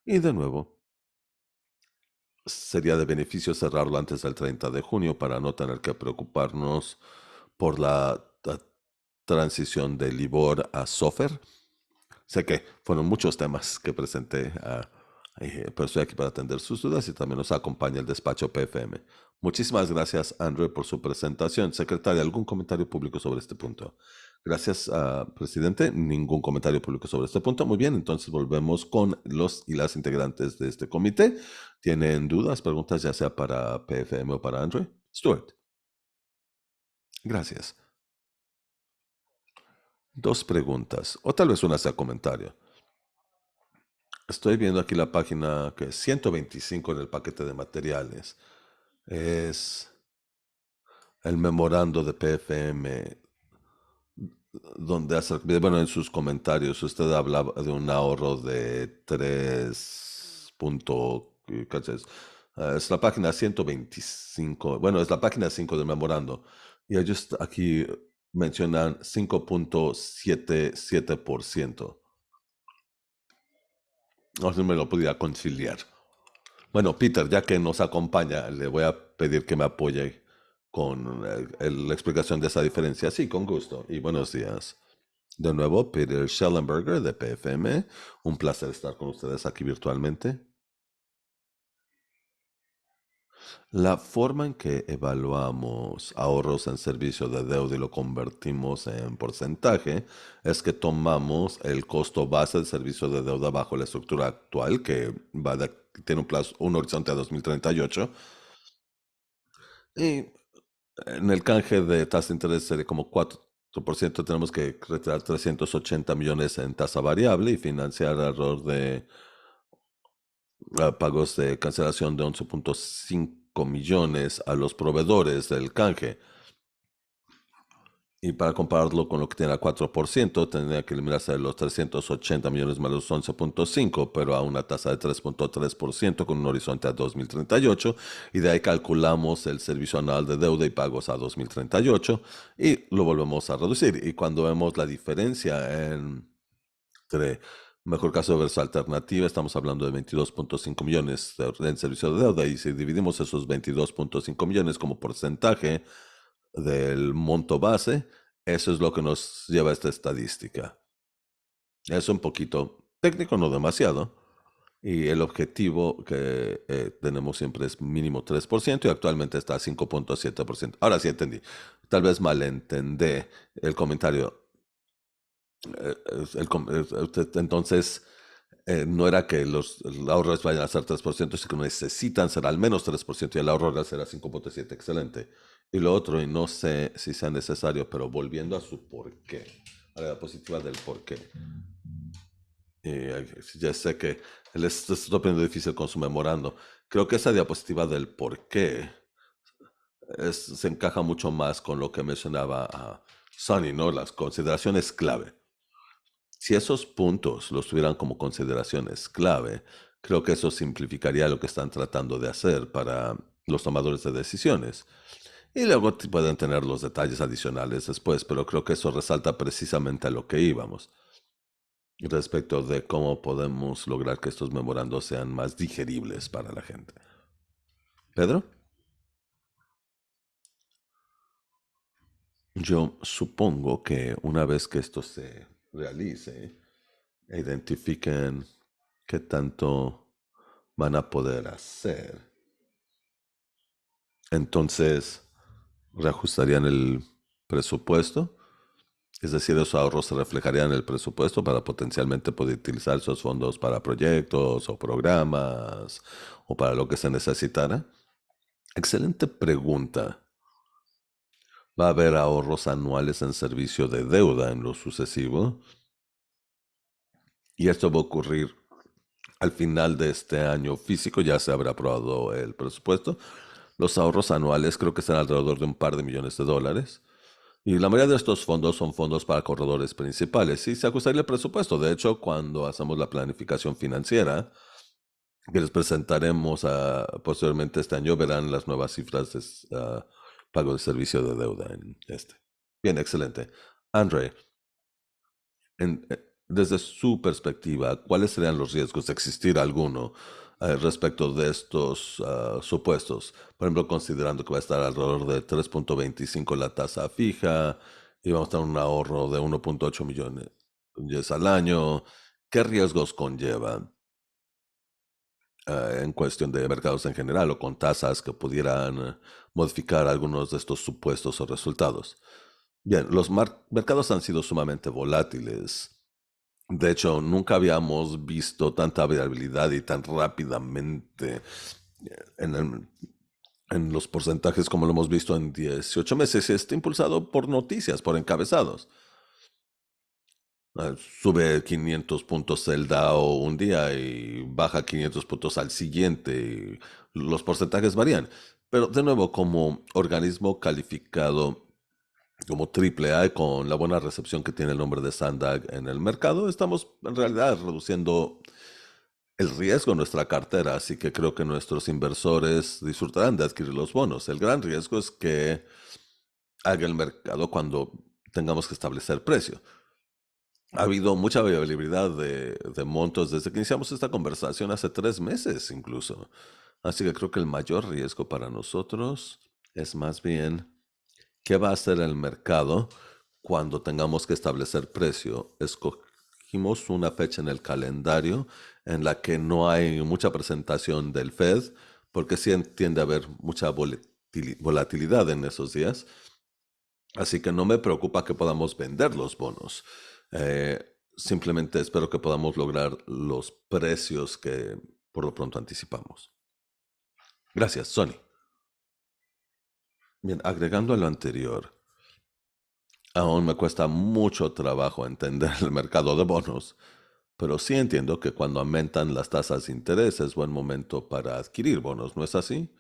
Y de nuevo, sería de beneficio cerrarlo antes del 30 de junio para no tener que preocuparnos por la transición de Libor a Sofer. Sé que fueron muchos temas que presenté, pero estoy aquí para atender sus dudas y también nos acompaña el despacho PFM. Muchísimas gracias, Andrew, por su presentación. Secretaria, ¿algún comentario público sobre este punto? Gracias, presidente. Ningún comentario público sobre este punto. Muy bien, entonces volvemos con los y las integrantes de este comité. ¿Tienen dudas, preguntas, ya sea para PFM o para Andrew? Stuart. Gracias. Dos preguntas, o tal vez una sea comentario. Estoy viendo aquí la página que es 125 en el paquete de materiales. Es el memorando de PFM, donde hace, bueno, en sus comentarios usted hablaba de un ahorro de 3 ¿qué es la página 125, bueno, es la página 5 del memorando. Y ellos aquí mencionan 5.77%. No sé si me lo podría conciliar. Bueno, Peter, ya que nos acompaña, le voy a pedir que me apoye con la explicación de esa diferencia. Sí, con gusto. Y buenos días. De nuevo, Peter Schellenberger de PFM. Un placer estar con ustedes aquí virtualmente. La forma en que evaluamos ahorros en servicio de deuda y lo convertimos en porcentaje es que tomamos el costo base del servicio de deuda bajo la estructura actual, que tiene un horizonte a 2038. Y en el canje de tasa de interés sería como 4%. Tenemos que retirar 380 millones en tasa variable y financiar alrededor de pagos de cancelación de 11.5 millones a los proveedores del canje. Y para compararlo con lo que tiene el 4%, tendría que eliminarse los 380 millones más los 11.5, pero a una tasa de 3.3% con un horizonte a 2038. Y de ahí calculamos el servicio anual de deuda y pagos a 2038 y lo volvemos a reducir. Y cuando vemos la diferencia entre mejor caso versus alternativa, estamos hablando de 22.5 millones en servicio de deuda. Y si dividimos esos 22.5 millones como porcentaje del monto base, eso es lo que nos lleva a esta estadística. Es un poquito técnico, no demasiado, y el objetivo que tenemos siempre es mínimo 3% y actualmente está a 5.7%. Ahora sí entendí. Tal vez malentendé el comentario. Entonces, no era que los ahorros vayan a ser 3%, sino que necesitan ser al menos 3% y el ahorro real será 5.7%. Excelente. Y lo otro, y no sé si sea necesario, pero volviendo a su porqué, a la diapositiva del porqué. Ya sé que estoy poniendo difícil con su memorando. Creo que esa diapositiva del porqué se encaja mucho más con lo que mencionaba Sonny, ¿no? Las consideraciones clave. Si esos puntos los tuvieran como consideraciones clave, creo que eso simplificaría lo que están tratando de hacer para los tomadores de decisiones. Y luego pueden tener los detalles adicionales después, pero creo que eso resalta precisamente a lo que íbamos respecto de cómo podemos lograr que estos memorandos sean más digeribles para la gente. Pedro, yo supongo que una vez que esto se realice, identifiquen qué tanto van a poder hacer. Entonces, reajustarían el presupuesto, es decir, esos ahorros se reflejarían en el presupuesto para potencialmente poder utilizar esos fondos para proyectos o programas o para lo que se necesitara. Excelente pregunta. Va a haber ahorros anuales en servicio de deuda en lo sucesivo y esto va a ocurrir al final de este año físico, ya se habrá aprobado el presupuesto. Los ahorros anuales creo que serán alrededor de un par de millones de dólares. Y la mayoría de estos fondos son fondos para corredores principales y se ajustaría el presupuesto. De hecho, cuando hacemos la planificación financiera, que les presentaremos posteriormente este año, verán las nuevas cifras de pago de servicio de deuda en este. Bien, excelente. Andre, desde su perspectiva, ¿cuáles serían los riesgos de existir alguno respecto de estos supuestos? Por ejemplo, considerando que va a estar alrededor de 3.25 la tasa fija y vamos a tener un ahorro de 1.8 millones al año. ¿Qué riesgos conllevan en cuestión de mercados en general o con tasas que pudieran modificar algunos de estos supuestos o resultados? Bien, los mercados han sido sumamente volátiles. De hecho, nunca habíamos visto tanta variabilidad y tan rápidamente en, en los porcentajes como lo hemos visto en 18 meses. Y está impulsado por noticias, por encabezados. Sube 500 puntos el Dow un día y baja 500 puntos al siguiente. Y los porcentajes varían. Pero de nuevo, como organismo calificado como triple A, con la buena recepción que tiene el nombre de Sandag en el mercado, estamos en realidad reduciendo el riesgo en nuestra cartera, así que creo que nuestros inversores disfrutarán de adquirir los bonos. El gran riesgo es que haga el mercado cuando tengamos que establecer precio. Ha habido mucha variabilidad de montos desde que iniciamos esta conversación hace 3 meses incluso. Así que creo que el mayor riesgo para nosotros es más bien qué va a hacer el mercado cuando tengamos que establecer precio. Escogimos una fecha en el calendario en la que no hay mucha presentación del Fed, porque sí tiende a haber mucha volatilidad en esos días. Así que no me preocupa que podamos vender los bonos. Simplemente espero que podamos lograr los precios que por lo pronto anticipamos. Gracias, Sony. Bien, agregando a lo anterior, aún me cuesta mucho trabajo entender el mercado de bonos, pero sí entiendo que cuando aumentan las tasas de interés es buen momento para adquirir bonos, ¿no es así?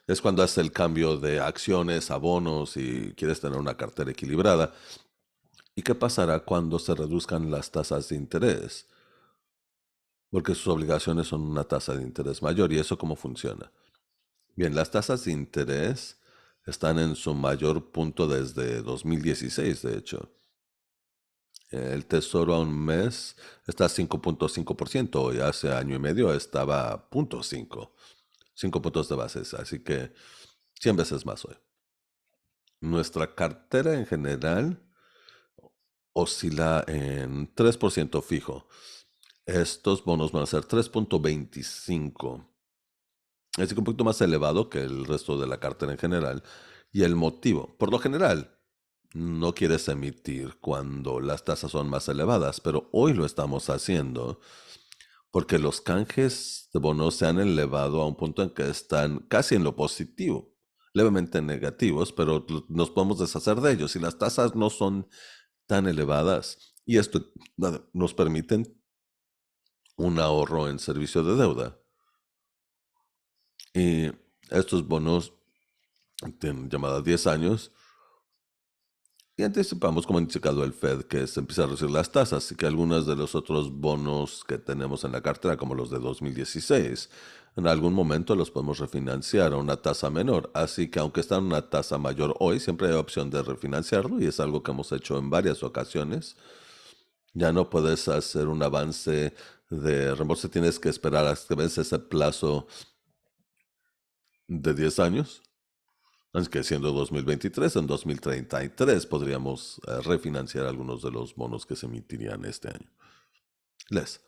Es cuando haces el cambio de acciones a bonos y quieres tener una cartera equilibrada. ¿Y qué pasará cuando se reduzcan las tasas de interés? Porque sus obligaciones son una tasa de interés mayor. ¿Y eso cómo funciona? Bien, las tasas de interés están en su mayor punto desde 2016, de hecho. El tesoro a un mes está a 5.5% y hace año y medio estaba a 0.5, 5 puntos de bases, así que 100 veces más hoy. Nuestra cartera en general oscila en 3% fijo. Estos bonos van a ser 3.25. Es un poquito más elevado que el resto de la cartera en general. Y el motivo, por lo general, no quieres emitir cuando las tasas son más elevadas, pero hoy lo estamos haciendo porque los canjes de bonos se han elevado a un punto en que están casi en lo positivo, levemente negativos, pero nos podemos deshacer de ellos y las tasas no son tan elevadas y esto nos permiten un ahorro en servicio de deuda. Y estos bonos tienen llamada 10 años y anticipamos, como ha indicado el Fed, que se empieza a reducir las tasas y que algunos de los otros bonos que tenemos en la cartera, como los de 2016, en algún momento los podemos refinanciar a una tasa menor. Así que aunque está en una tasa mayor hoy, siempre hay opción de refinanciarlo y es algo que hemos hecho en varias ocasiones. Ya no puedes hacer un avance de reembolso, tienes que esperar hasta que vence ese plazo de 10 años. Así que siendo 2023, en 2033 podríamos refinanciar algunos de los bonos que se emitirían este año. Les.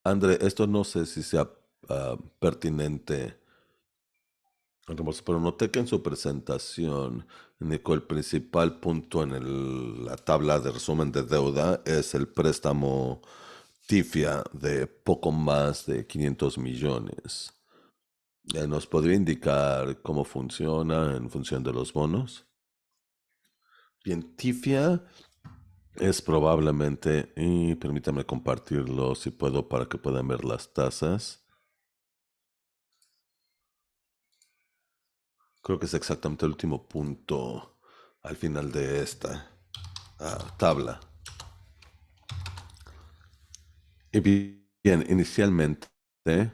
André, esto no sé si sea pertinente, pero noté que en su presentación indicó el principal punto en la tabla de resumen de deuda es el préstamo TIFIA de poco más de 500 millones. ¿Nos podría indicar cómo funciona en función de los bonos? Bien, TIFIA es probablemente, y permítame compartirlo si puedo para que puedan ver las tasas. Creo que es exactamente el último punto al final de esta tabla. Y bien, inicialmente se,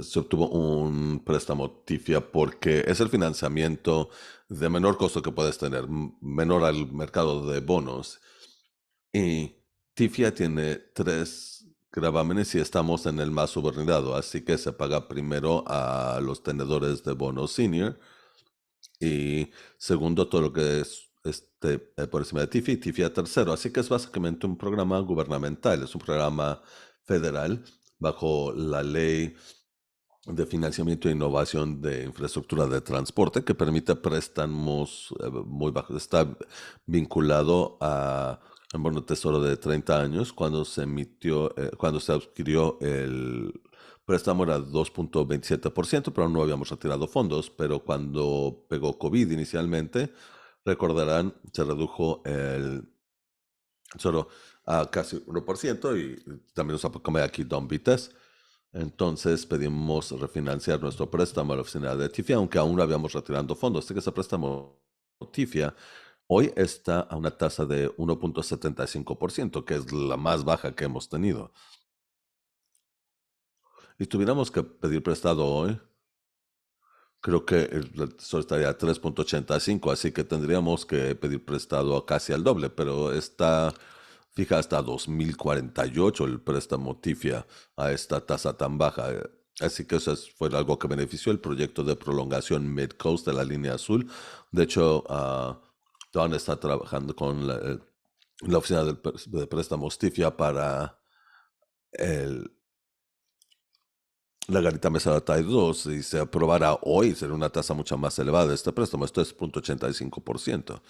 se obtuvo un préstamo TIFIA porque es el financiamiento de menor costo que puedes tener, menor al mercado de bonos. Y TIFIA tiene tres gravámenes y estamos en el más subordinado, así que se paga primero a los tenedores de bonos senior y segundo todo lo que es por encima de TIFI, TIFIA tercero. Así que es básicamente un programa gubernamental, es un programa federal bajo la ley de financiamiento e innovación de infraestructura de transporte que permite préstamos muy bajos. Está vinculado a un bono tesoro de 30 años. Cuando se emitió, cuando se adquirió el préstamo era 2.27%, pero aún no habíamos retirado fondos. Pero cuando pegó COVID inicialmente, recordarán, se redujo el tesoro a casi 1% y también nos acompaña aquí Don Vites. Entonces pedimos refinanciar nuestro préstamo a la oficina de TIFIA, aunque aún no habíamos retirado fondos. Así que ese préstamo TIFIA hoy está a una tasa de 1.75%, que es la más baja que hemos tenido. Y tuviéramos que pedir prestado hoy, creo que el tesoro estaría a 3.85, así que tendríamos que pedir prestado casi al doble, pero está fija hasta 2048 el préstamo TIFIA a esta tasa tan baja. Así que eso fue algo que benefició el proyecto de prolongación Mid-Coast de la línea azul. De hecho, Don está trabajando con la oficina de préstamos TIFIA para el, la garita Mesada TAI 2 y se aprobará hoy, será una tasa mucho más elevada. Este préstamo, esto es 0.85%.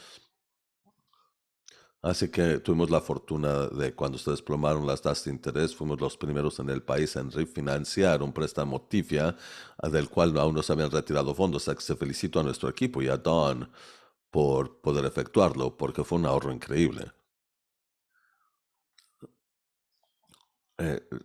Así que tuvimos la fortuna de cuando se desplomaron las tasas de interés, fuimos los primeros en el país en refinanciar un préstamo TIFIA del cual aún no se habían retirado fondos. Así que se felicito a nuestro equipo y a Don por poder efectuarlo, porque fue un ahorro increíble.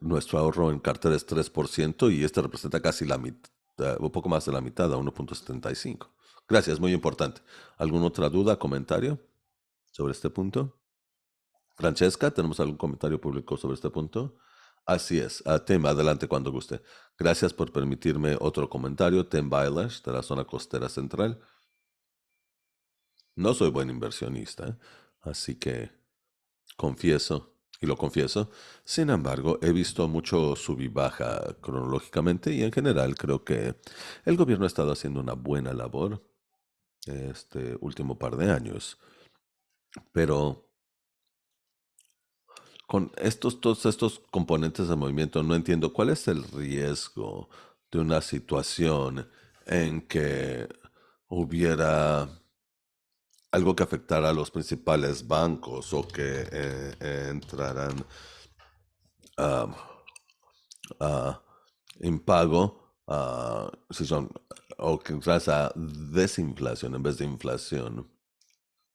Nuestro ahorro en cartera es 3% y este representa casi la mitad, un poco más de la mitad, a 1.75. Gracias, muy importante. ¿Alguna otra duda, comentario sobre este punto? Francesca, ¿tenemos algún comentario público sobre este punto? Así es. Tim, adelante cuando guste. Gracias por permitirme otro comentario. Tim Bailash, de la zona costera central. No soy buen inversionista, así que confieso y lo confieso. Sin embargo, he visto mucho sub y baja cronológicamente y en general creo que el gobierno ha estado haciendo una buena labor este último par de años. Pero con todos estos componentes de movimiento, no entiendo cuál es el riesgo de una situación en que hubiera algo que afectara a los principales bancos o que entraran a ah, impago, si son, o que entras a desinflación en vez de inflación,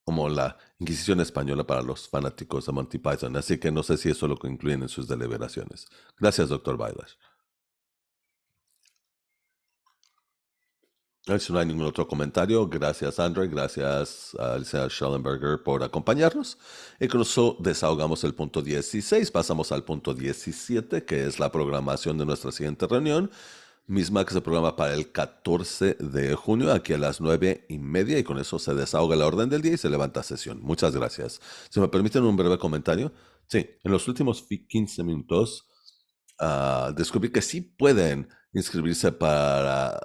como la Inquisición española para los fanáticos de Monty Python. Así que no sé si eso es lo que incluyen en sus deliberaciones. Gracias, doctor Bailas. Si no hay ningún otro comentario, gracias Andre, gracias a Alicia Schellenberger por acompañarnos. Y con eso desahogamos el punto 16, pasamos al punto 17, que es la programación de nuestra siguiente reunión, misma que se programa para el 14 de junio, aquí a las 9:30, y con eso se desahoga la orden del día y se levanta sesión. Muchas gracias. Si me permiten un breve comentario. Sí, en los últimos 15 minutos descubrí que sí pueden inscribirse para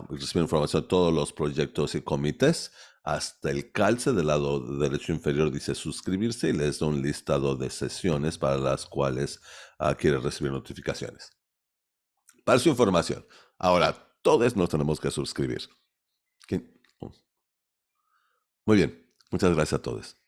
recibir información de todos los proyectos y comités. Hasta el calce del lado derecho inferior dice suscribirse y les da un listado de sesiones para las cuales quiere recibir notificaciones. Para su información. Ahora, todos nos tenemos que suscribir. ¿Quién? Muy bien. Muchas gracias a todos.